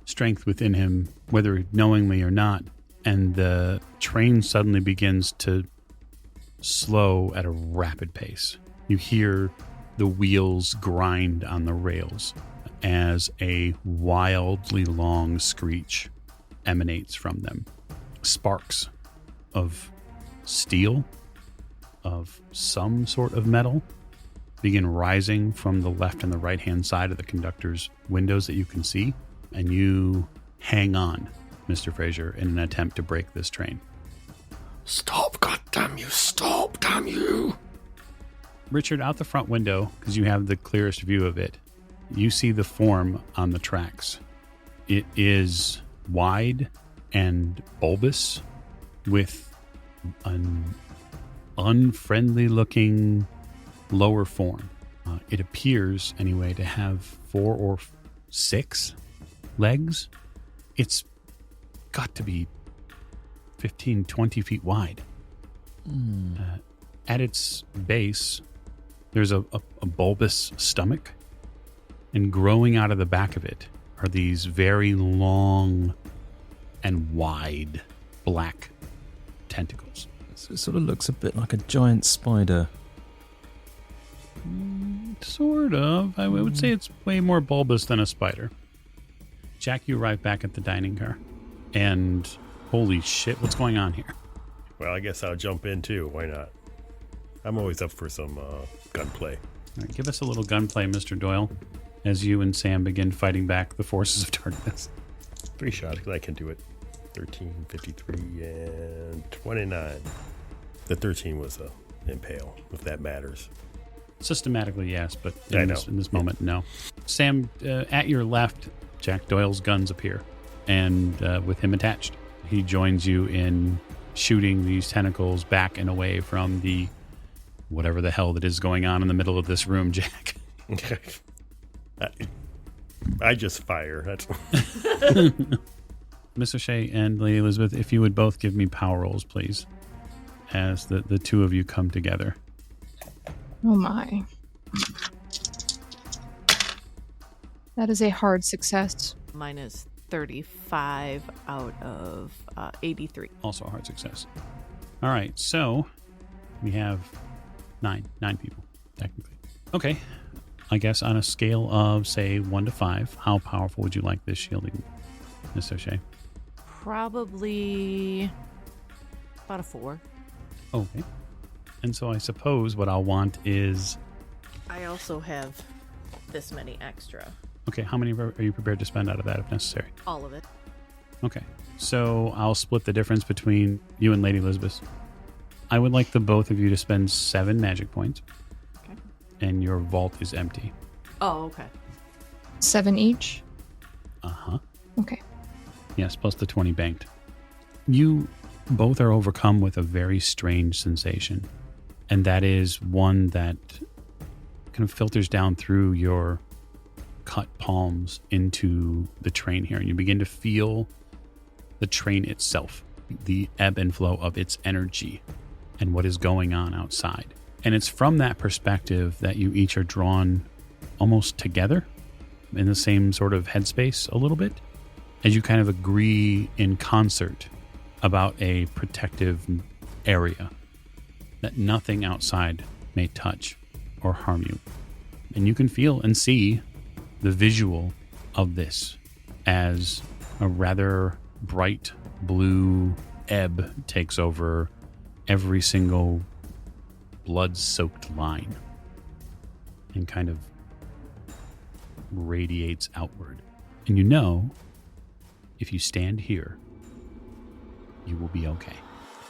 strength within him, whether knowingly or not, and the train suddenly begins to slow at a rapid pace. You hear the wheels grind on the rails as a wildly long screech emanates from them. Sparks of steel, of some sort of metal, begin rising from the left and the right hand side of the conductor's windows that you can see, and you hang on, Mr. Fraser, in an attempt to break this train. Stop, goddamn you! Stop, damn you! Richard, out the front window, because you have the clearest view of it, you see the form on the tracks. It is wide and bulbous with an unfriendly looking lower form. It appears, anyway, to have 4 or 6 legs. It's got to be 15, 20 feet wide. At its base, there's a bulbous stomach, and growing out of the back of it are these very long and wide black tentacles. So it sort of looks a bit like a giant spider. Sort of. I would say it's way more bulbous than a spider. Jack, you arrive back at the dining car, and holy shit, what's going on here? Well, I guess I'll jump in too. Why not? I'm always up for some gunplay. All right, give us a little gunplay, Mr. Doyle, as you and Sam begin fighting back the forces of darkness. 3 shots, because I can do it. 13, 53, and 29. The 13 was a impale, if that matters. Systematically, yes, but I in know. this moment, no. Sam, at your left, Jack Doyle's guns appear, and with him attached, he joins you in shooting these tentacles back and away from the whatever the hell that is going on in the middle of this room, Jack. I just fire. That's Miss O'Shea and Lady Elizabeth, if you would both give me power rolls, please, as the two of you come together. Oh my. That is a hard success. Mine is 35 out of 83. Also a hard success. All right, so we have nine people, technically. Okay, I guess on a scale of, say, 1 to 5, how powerful would you like this shielding, Miss O'Shea? Probably about a 4. Okay. And so I suppose what I'll want is... I also have this many extra. Okay, how many are you prepared to spend out of that if necessary? All of it. Okay, so I'll split the difference between you and Lady Elizabeth. I would like the both of you to spend 7 magic points. Okay. And your vault is empty. Oh, okay. 7 each? Uh-huh. Okay. Yes, plus the 20 banked. You both are overcome with a very strange sensation. And that is one that kind of filters down through your cut palms into the train here. And you begin to feel the train itself, the ebb and flow of its energy and what is going on outside. And it's from that perspective that you each are drawn almost together in the same sort of headspace a little bit, as you kind of agree in concert about a protective area that nothing outside may touch or harm you. And you can feel and see the visual of this as a rather bright blue ebb takes over every single blood-soaked line and kind of radiates outward. And you know, if you stand here, you will be okay.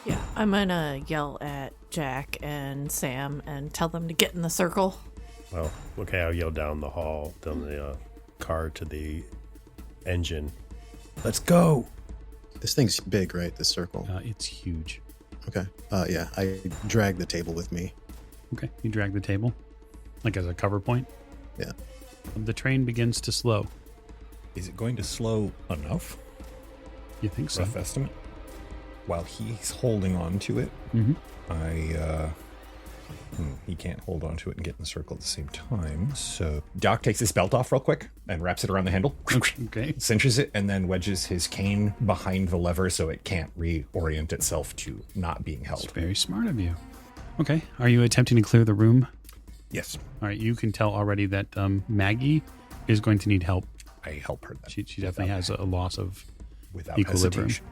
Yeah, I'm gonna yell at Jack and Sam and tell them to get in the circle. Well, okay, I'll yell down the hall, down the car to the engine. Let's go! This thing's big, right? This circle. It's huge. Okay. Yeah, I drag the table with me. Okay, you drag the table, like as a cover point. Yeah. The train begins to slow. Is it going to slow enough? You think so? Rough estimate. While he's holding on to it, Mm-hmm. He can't hold on to it and get in the circle at the same time. So Doc takes his belt off real quick and wraps it around the handle. Okay. Cinches it and then wedges his cane behind the lever so it can't reorient itself to not being held. It's very smart of you. Okay, are you attempting to clear the room? Yes. All right, you can tell already that Maggie is going to need help. I help her. She definitely has a loss of without equilibrium. hesitation.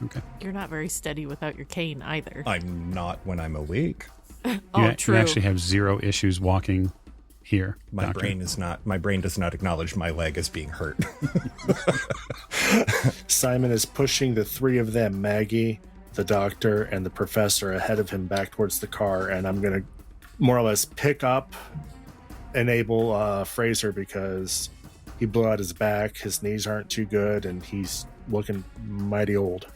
Okay. You're not very steady without your cane either. I'm not when I'm awake. You actually have zero issues walking here. My Doctor. brain does not acknowledge my leg as being hurt. Simon is pushing the three of them, Maggie, the doctor, and the professor, ahead of him back towards the car, and I'm going to more or less pick up, enable Fraser because he blew out his back, his knees aren't too good, and he's looking mighty old.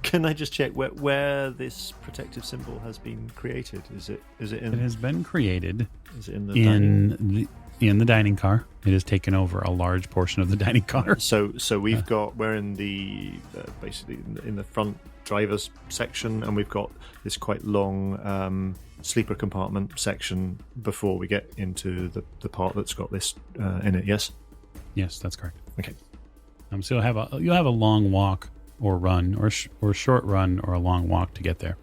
Can I just check where this protective symbol has been created? Is it in? It has been created. Is it in the dining? In the dining car. It has taken over a large portion of the dining car. So we've got, we're in the basically in the front driver's section, and we've got this quite long sleeper compartment section before we get into the part that's got this in it. Yes. Yes, that's correct. Okay. So you'll have a long walk or run or short run or a long walk to get there.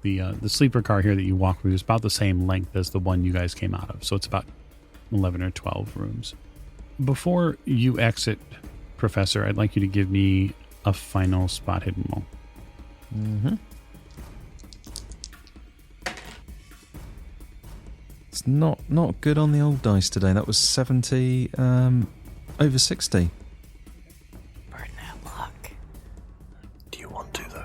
The sleeper car here that you walk through is about the same length as the one you guys came out of, so it's about 11 or 12 rooms. Before you exit, Professor, I'd like you to give me a final spot hidden roll. Mm-hmm. It's not good on the old dice today. That was 70 over 60. Burn that luck. Do you want to though?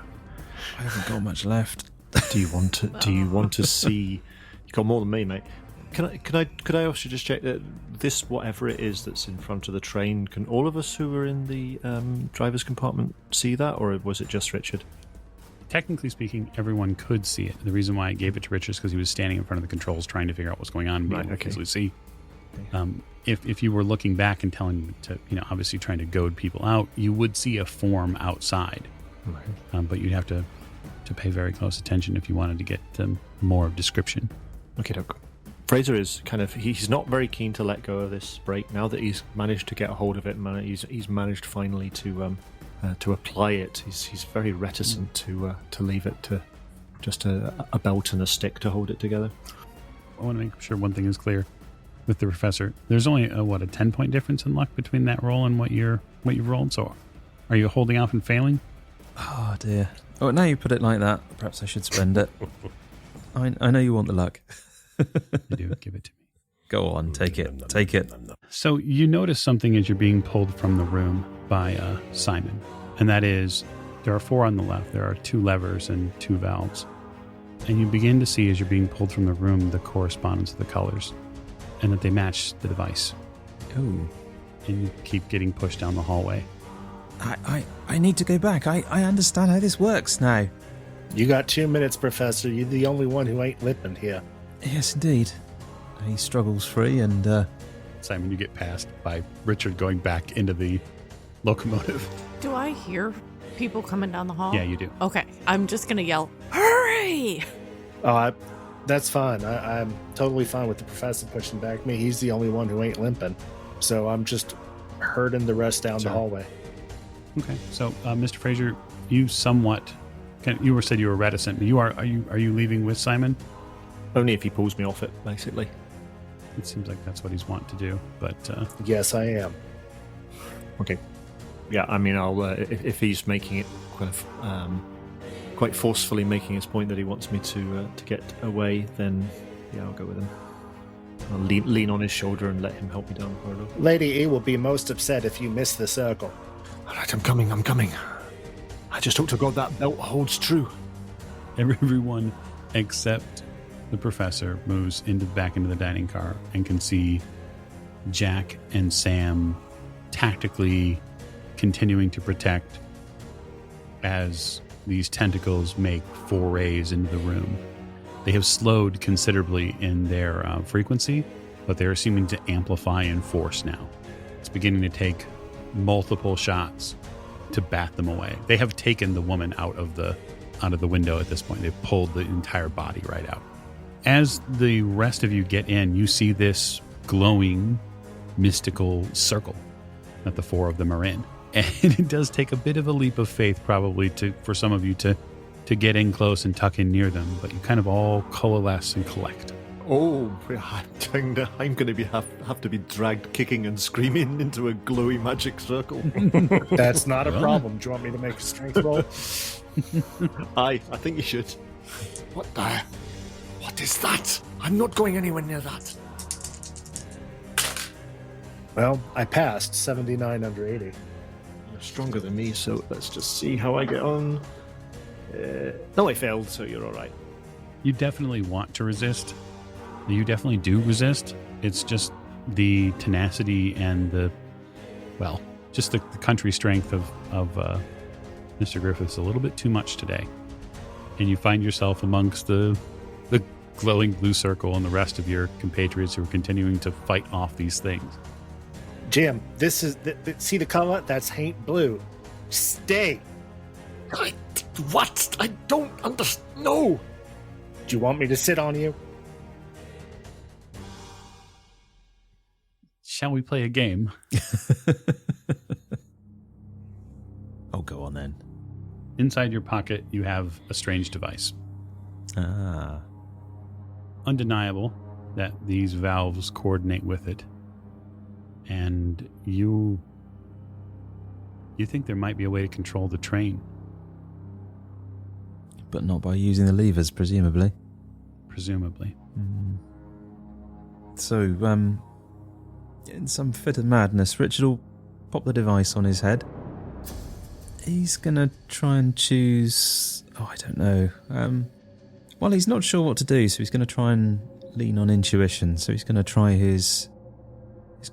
I haven't got much left. Do you want to? Do you want to see? You got more than me, mate. Could I also just check that this, whatever it is that's in front of the train, can all of us who are in the driver's compartment see that, or was it just Richard? Technically speaking, everyone could see it. The reason why I gave it to Richard is because he was standing in front of the controls trying to figure out what's going on and being able to easily see. If you were looking back and telling to, obviously trying to goad people out, you would see a form outside. Right. But you'd have to pay very close attention if you wanted to get more of description. Okay, doke. Fraser is he's not very keen to let go of this break now that he's managed to get a hold of it. He's managed finally to apply it. He's very reticent to leave it to just a belt and a stick to hold it together. I want to make sure one thing is clear with the professor. There's only a 10-point difference in luck between that roll and what you've rolled. So, are you holding off and failing? Oh dear. Oh, now you put it like that, perhaps I should spend it. I know you want the luck. You do. Give it to me. Go on, take it. Take it. So you notice something as you're being pulled from the room by Simon, and that is there are 4 on the left. There are 2 levers and 2 valves, and you begin to see as you're being pulled from the room the correspondence of the colors, and that they match the device. Oh. And you keep getting pushed down the hallway. I need to go back. I understand how this works now. You got 2 minutes, Professor. You're the only one who ain't lipping here. Yes, indeed. He struggles free and... Simon, you get passed by Richard going back into the locomotive. Do I hear people coming down the hall? Yeah, you do. Okay, I'm just going to yell, hurry! Oh, that's fine. I'm totally fine with the professor pushing back me. He's the only one who ain't limping. So I'm just herding the rest down the hallway. Okay, so Mr. Fraser, you somewhat... You said you were reticent. Are you leaving with Simon? Only if he pulls me off it, basically. It seems like that's what he's wanting to do, but Yes, I am. Okay. Yeah, I mean, I'll if he's making it quite forcefully making his point that he wants me to get away, then yeah, I'll go with him. I'll lean on his shoulder and let him help me down the corridor. Lady E will be most upset if you miss the circle. All right, I'm coming. I just hope to God that belt holds true. everyone except the professor moves back into the dining car and can see Jack and Sam tactically continuing to protect as these tentacles make forays into the room. They have slowed considerably in their frequency, but they are seeming to amplify in force now. It's beginning to take multiple shots to bat them away. They have taken the woman out of the window at this point. They've pulled the entire body right out. As the rest of you get in, you see this glowing, mystical circle that the four of them are in. And it does take a bit of a leap of faith probably for some of you to get in close and tuck in near them, but you kind of all coalesce and collect. Oh, I'm going to have to be dragged kicking and screaming into a glowy magic circle. That's not a problem. Do you want me to make a strength roll? I think you should. What is that? I'm not going anywhere near that. Well, I passed 79 under 80. You're stronger than me, so let's just see how I get on. No, I failed, so you're all right. You definitely want to resist. You definitely do resist. It's just the tenacity and the country strength of Mr. Griffith's a little bit too much today. And you find yourself amongst the glowing blue circle and the rest of your compatriots who are continuing to fight off these things. Jim, this is see the color? That's haint blue. Stay. What? I don't understand. No. Do you want me to sit on you? Shall we play a game? Oh, go on then. Inside your pocket, you have a strange device. Ah. Undeniable that these valves coordinate with it. And you think there might be a way to control the train. But not by using the levers, presumably. Presumably. Mm. So, in some fit of madness, Richard will pop the device on his head. He's going to try and choose... Oh, I don't know. Well, he's not sure what to do, so he's going to try and lean on intuition. So he's going to try his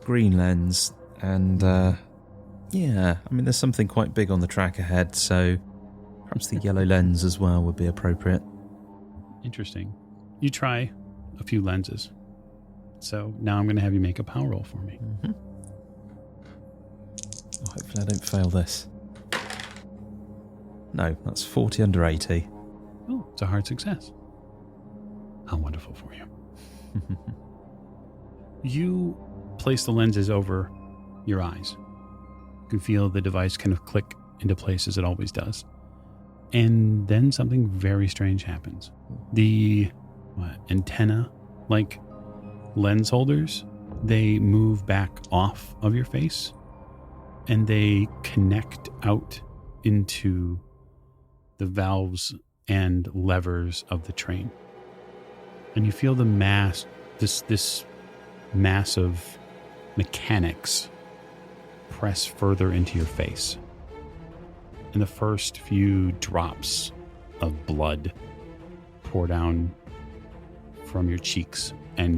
green lens. And, yeah, I mean, there's something quite big on the track ahead, so perhaps the yellow lens as well would be appropriate. Interesting. You try a few lenses. So now I'm going to have you make a power roll for me. Mm-hmm. Oh, hopefully I don't fail this. No, that's 40 under 80. Oh, it's a hard success. How wonderful for you. You place the lenses over your eyes. You can feel the device kind of click into place as it always does. And then something very strange happens. The antenna-like lens holders, they move back off of your face and they connect out into the valves and levers of the train. And you feel the mass, this mass of mechanics press further into your face. And the first few drops of blood pour down from your cheeks and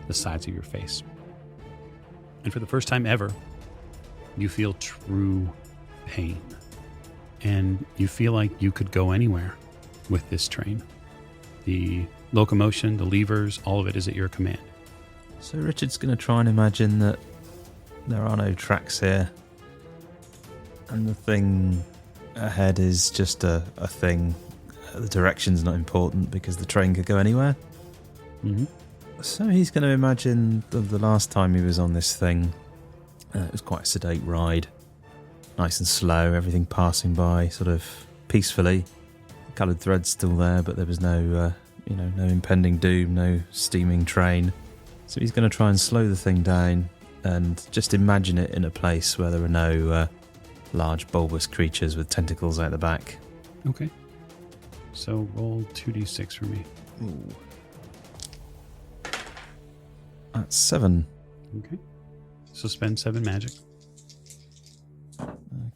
the sides of your face. And for the first time ever, you feel true pain. And you feel like you could go anywhere with this train. The locomotion, the levers, all of it is at your command. So Richard's going to try and imagine that there are no tracks here. And the thing ahead is just a thing. The direction's not important because the train could go anywhere. Mm-hmm. So he's going to imagine the last time he was on this thing. It was quite a sedate ride. Nice and slow, everything passing by sort of peacefully. The coloured thread's still there, but there was no impending doom, no steaming train. So he's going to try and slow the thing down and just imagine it in a place where there are no large bulbous creatures with tentacles out the back. Okay. So roll 2d6 for me. Ooh. That's 7. Okay. So spend 7 magic.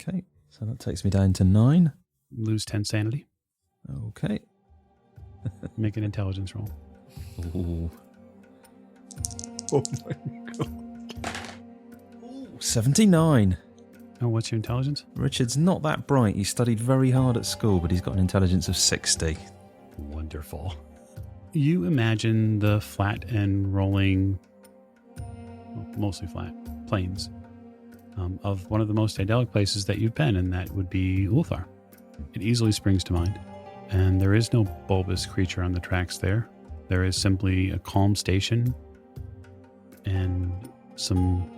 Okay, so that takes me down to 9. Lose 10 sanity. Okay. Make an intelligence roll. Ooh. Oh my god. Ooh, 79. Oh, what's your intelligence? Richard's not that bright. He studied very hard at school, but he's got an intelligence of 60. Wonderful. You imagine the flat and rolling, well, mostly flat, plains of one of the most idyllic places that you've been, and that would be Ulthar. It easily springs to mind. And there is no bulbous creature on the tracks there. There is simply a calm station and some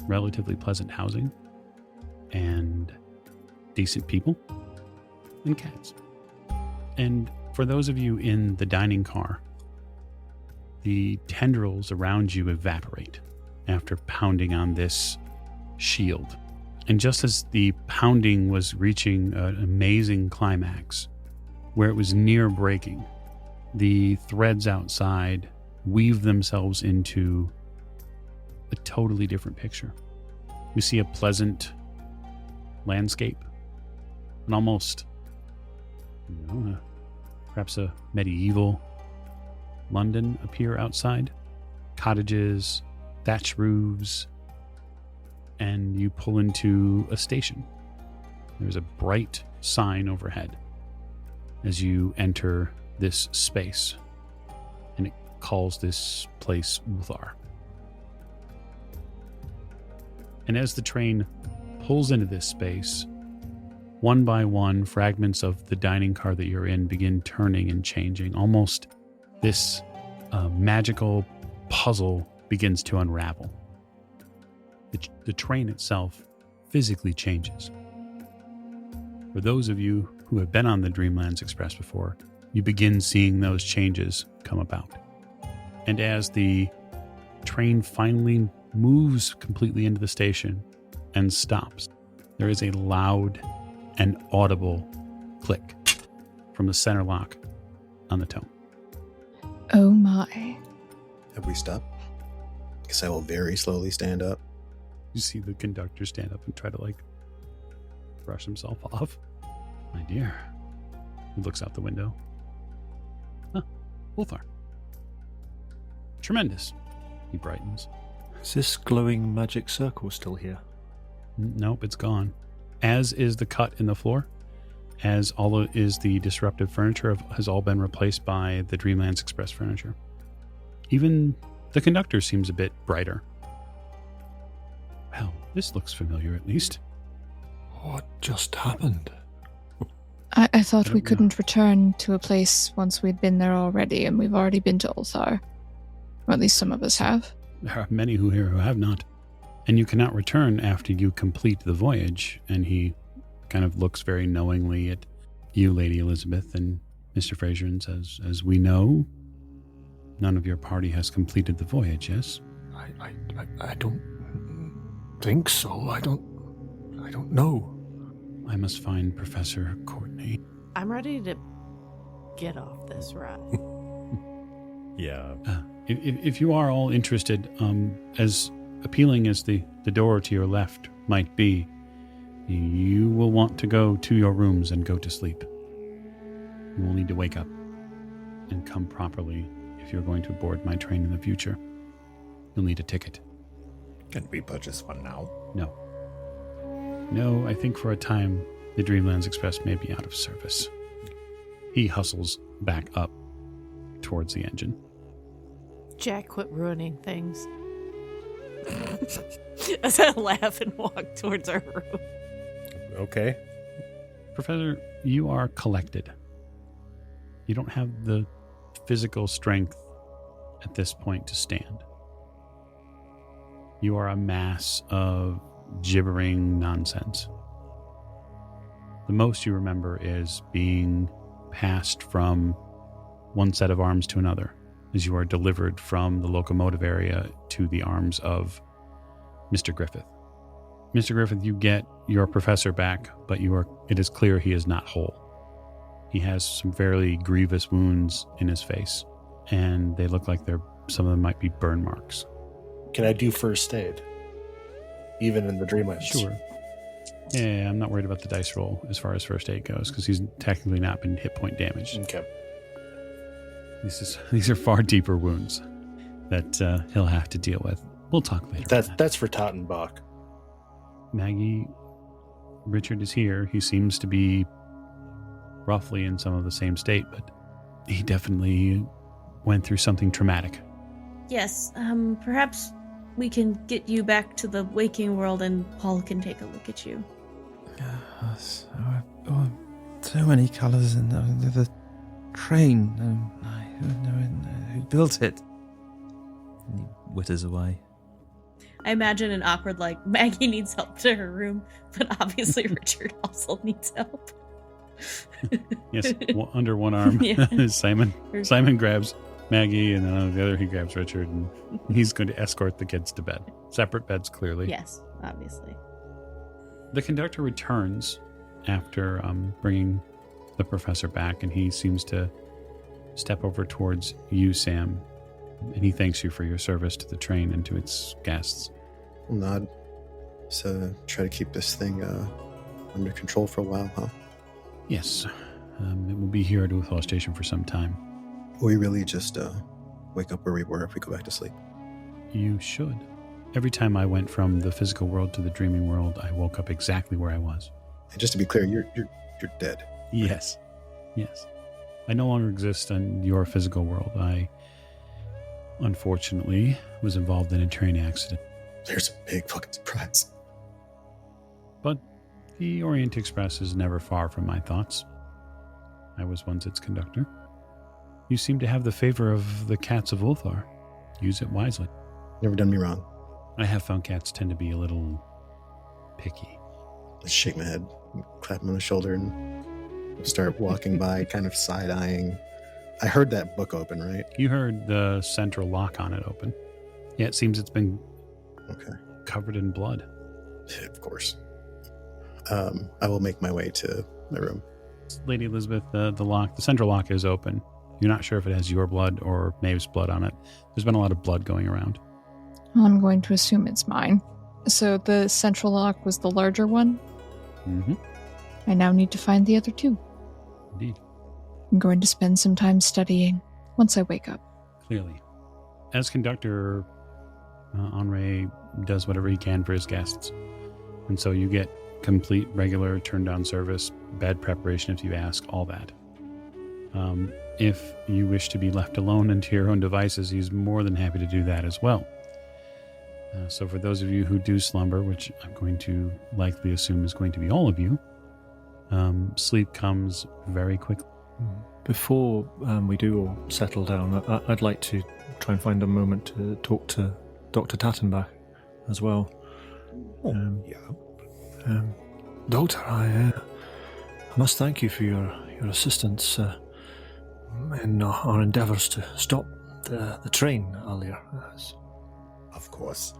relatively pleasant housing and decent people and cats. And for those of you in the dining car, the tendrils around you evaporate after pounding on this shield. And just as the pounding was reaching an amazing climax, where it was near breaking, the threads outside weave themselves into a totally different picture. You see a pleasant landscape, an almost, perhaps a medieval London appear outside. Cottages, thatch roofs, and you pull into a station. There's a bright sign overhead as you enter this space, and it calls this place Ulthar. And as the train pulls into this space, one by one, fragments of the dining car that you're in begin turning and changing. Almost this magical puzzle begins to unravel. The train itself physically changes. For those of you who have been on the Dreamlands Express before, you begin seeing those changes come about. And as the train finally moves completely into the station and stops, there is a loud and audible click from the center lock on the tome. Oh my. Have we stopped? Because I will very slowly stand up. You see the conductor stand up and try to brush himself off. My dear. He looks out the window. Huh, Ulthar. Tremendous. He brightens. Is this glowing magic circle still here? Nope, it's gone. As is the cut in the floor, as all is the disruptive furniture has all been replaced by the Dreamlands Express furniture. Even the conductor seems a bit brighter. Well, this looks familiar at least. What just happened? I thought we couldn't return to a place once we'd been there already, and we've already been to Ulthar. Or at least some of us have. There are many who have not. And you cannot return after you complete the voyage. And he kind of looks very knowingly at you, Lady Elizabeth, and Mr. Fraser, and says, as we know, none of your party has completed the voyage, yes? I don't think so. I don't know. I must find Professor Courtney. I'm ready to get off this ride. Yeah. If you are all interested, as appealing as the door to your left might be, you will want to go to your rooms and go to sleep. You will need to wake up and come properly if you're going to board my train in the future. You'll need a ticket. Can we purchase one now? No, I think for a time the Dreamlands Express may be out of service. He hustles back up towards the engine. Jack, quit ruining things. As I laugh and walk towards our room. Okay. Professor, you are collected. You don't have the physical strength at this point to stand. You are a mass of gibbering nonsense. The most you remember is being passed from one set of arms to another as you are delivered from the locomotive area to the arms of Mr. Griffith. Mr. Griffith, you get your professor back, but it is clear he is not whole. He has some fairly grievous wounds in his face, and they look like some of them might be burn marks. Can I do first aid? Even in the dreamlands? Sure. Yeah, I'm not worried about the dice roll as far as first aid goes, because he's technically not been hit point damaged. Okay. These are far deeper wounds that he'll have to deal with. We'll talk later. That's for Tottenbach. Maggie, Richard is here. He seems to be roughly in some of the same state, but he definitely went through something traumatic. Yes, perhaps we can get you back to the waking world and Paul can take a look at you. So many colours in the train. Who built it? And he witters away. I imagine an awkward, Maggie needs help to her room, but obviously Richard also needs help. Yes, under one arm, Yeah. Simon grabs Maggie, and then on the other he grabs Richard, and he's going to escort the kids to bed. Separate beds, clearly. Yes, obviously. The conductor returns after bringing the professor back, and he seems to step over towards you, Sam, and he thanks you for your service to the train and to its guests. I'll nod. So try to keep this thing under control for a while, huh? Yes. It will be here at Uthal Station for some time. Will we really just wake up where we were if we go back to sleep? You should. Every time I went from the physical world to the dreaming world, I woke up exactly where I was. And just to be clear, you're dead. Yes. Yes. I no longer exist in your physical world. I, unfortunately, was involved in a train accident. There's a big fucking surprise. But the Orient Express is never far from my thoughts. I was once its conductor. You seem to have the favor of the cats of Ulthar. Use it wisely. Never done me wrong. I have found cats tend to be a little picky. I shake my head, clap him on the shoulder, and start walking by, kind of side-eyeing. I heard that book open, right? You heard the central lock on it open. Yeah, it seems it's been covered in blood. Of course. I will make my way to my room. Lady Elizabeth, the central lock is open. You're not sure if it has your blood or Maeve's blood on it. There's been a lot of blood going around. Well, I'm going to assume it's mine. So the central lock was the larger one? Mm-hmm. I now need to find the other two. Indeed. I'm going to spend some time studying once I wake up. Clearly. As conductor, Henri does whatever he can for his guests. And so you get complete, regular, turn-down service, bed preparation if you ask, all that. If you wish to be left alone and to your own devices, he's more than happy to do that as well. So for those of you who do slumber, which I'm going to likely assume is going to be all of you, sleep comes very quickly. Before we do all settle down, I'd like to try and find a moment to talk to Dr. Tattenbach as well. Doctor, I must thank you for your assistance in our endeavours to stop the train earlier. Of course.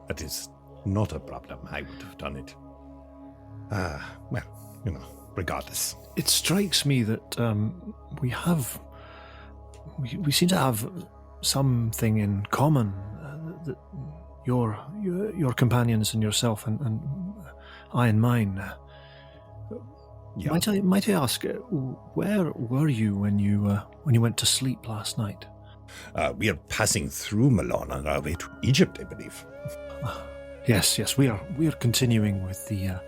That is not a problem. I would have done it. Regardless. It strikes me that we seem to have something in common. That your companions and yourself and I and mine. Yeah. Might I ask, where were you when you went to sleep last night? We are passing through Milan on our way to Egypt, I believe. Yes, we are continuing with the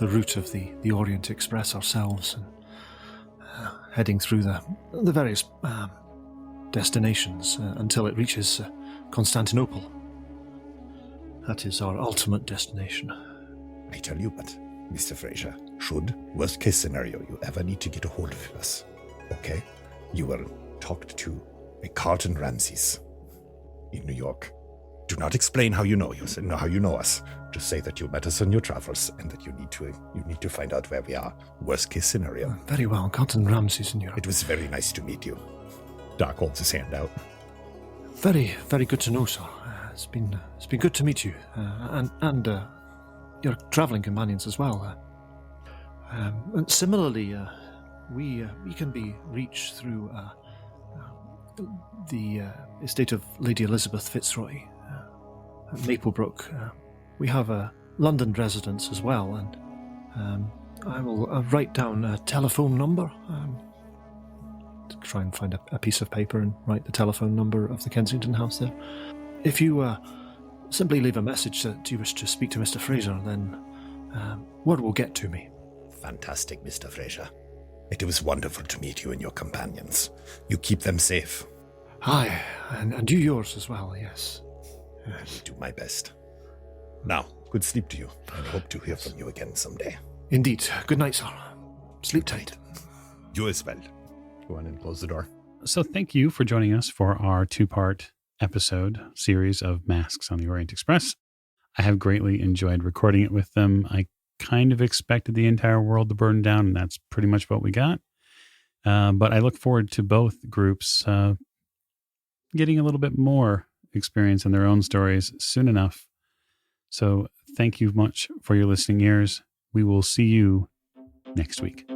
route of the Orient Express ourselves, and heading through the various destinations until it reaches Constantinople. That is our ultimate destination. I tell you what, Mr. Fraser, should, worst case scenario, you ever need to get a hold of us, okay? You will talk to a Carlton Ramses in New York. Do not explain how you know us. Just say that you met us on your travels and that you need to find out where we are. Worst case scenario. Very well, Carlton Ramses in Europe. It was very nice to meet you. Doc holds his hand out. Very, very good to know, sir. It's been good to meet you, and your travelling companions as well. And similarly, we can be reached through the estate of Lady Elizabeth Fitzroy at Maplebrook. We have a London residence as well, and I will write down a telephone number. To try and find a piece of paper and write the telephone number of the Kensington house there. If you simply leave a message that you wish to speak to Mr. Fraser, then word will get to me. Fantastic, Mr. Fraser. It was wonderful to meet you and your companions. You keep them safe. Aye, and you yours as well, yes. I will do my best. Now, good sleep to you, and hope to hear from you again someday. Indeed. Good night, sir. Sleep tight. You as well. Go on and close the door. So thank you for joining us for our 2-part episode series of Masks on the Orient Express. I have greatly enjoyed recording it with them. I kind of expected the entire world to burn down, and that's pretty much what we got. But I look forward to both groups getting a little bit more experience in their own stories soon enough. So thank you much for your listening ears. We will see you next week.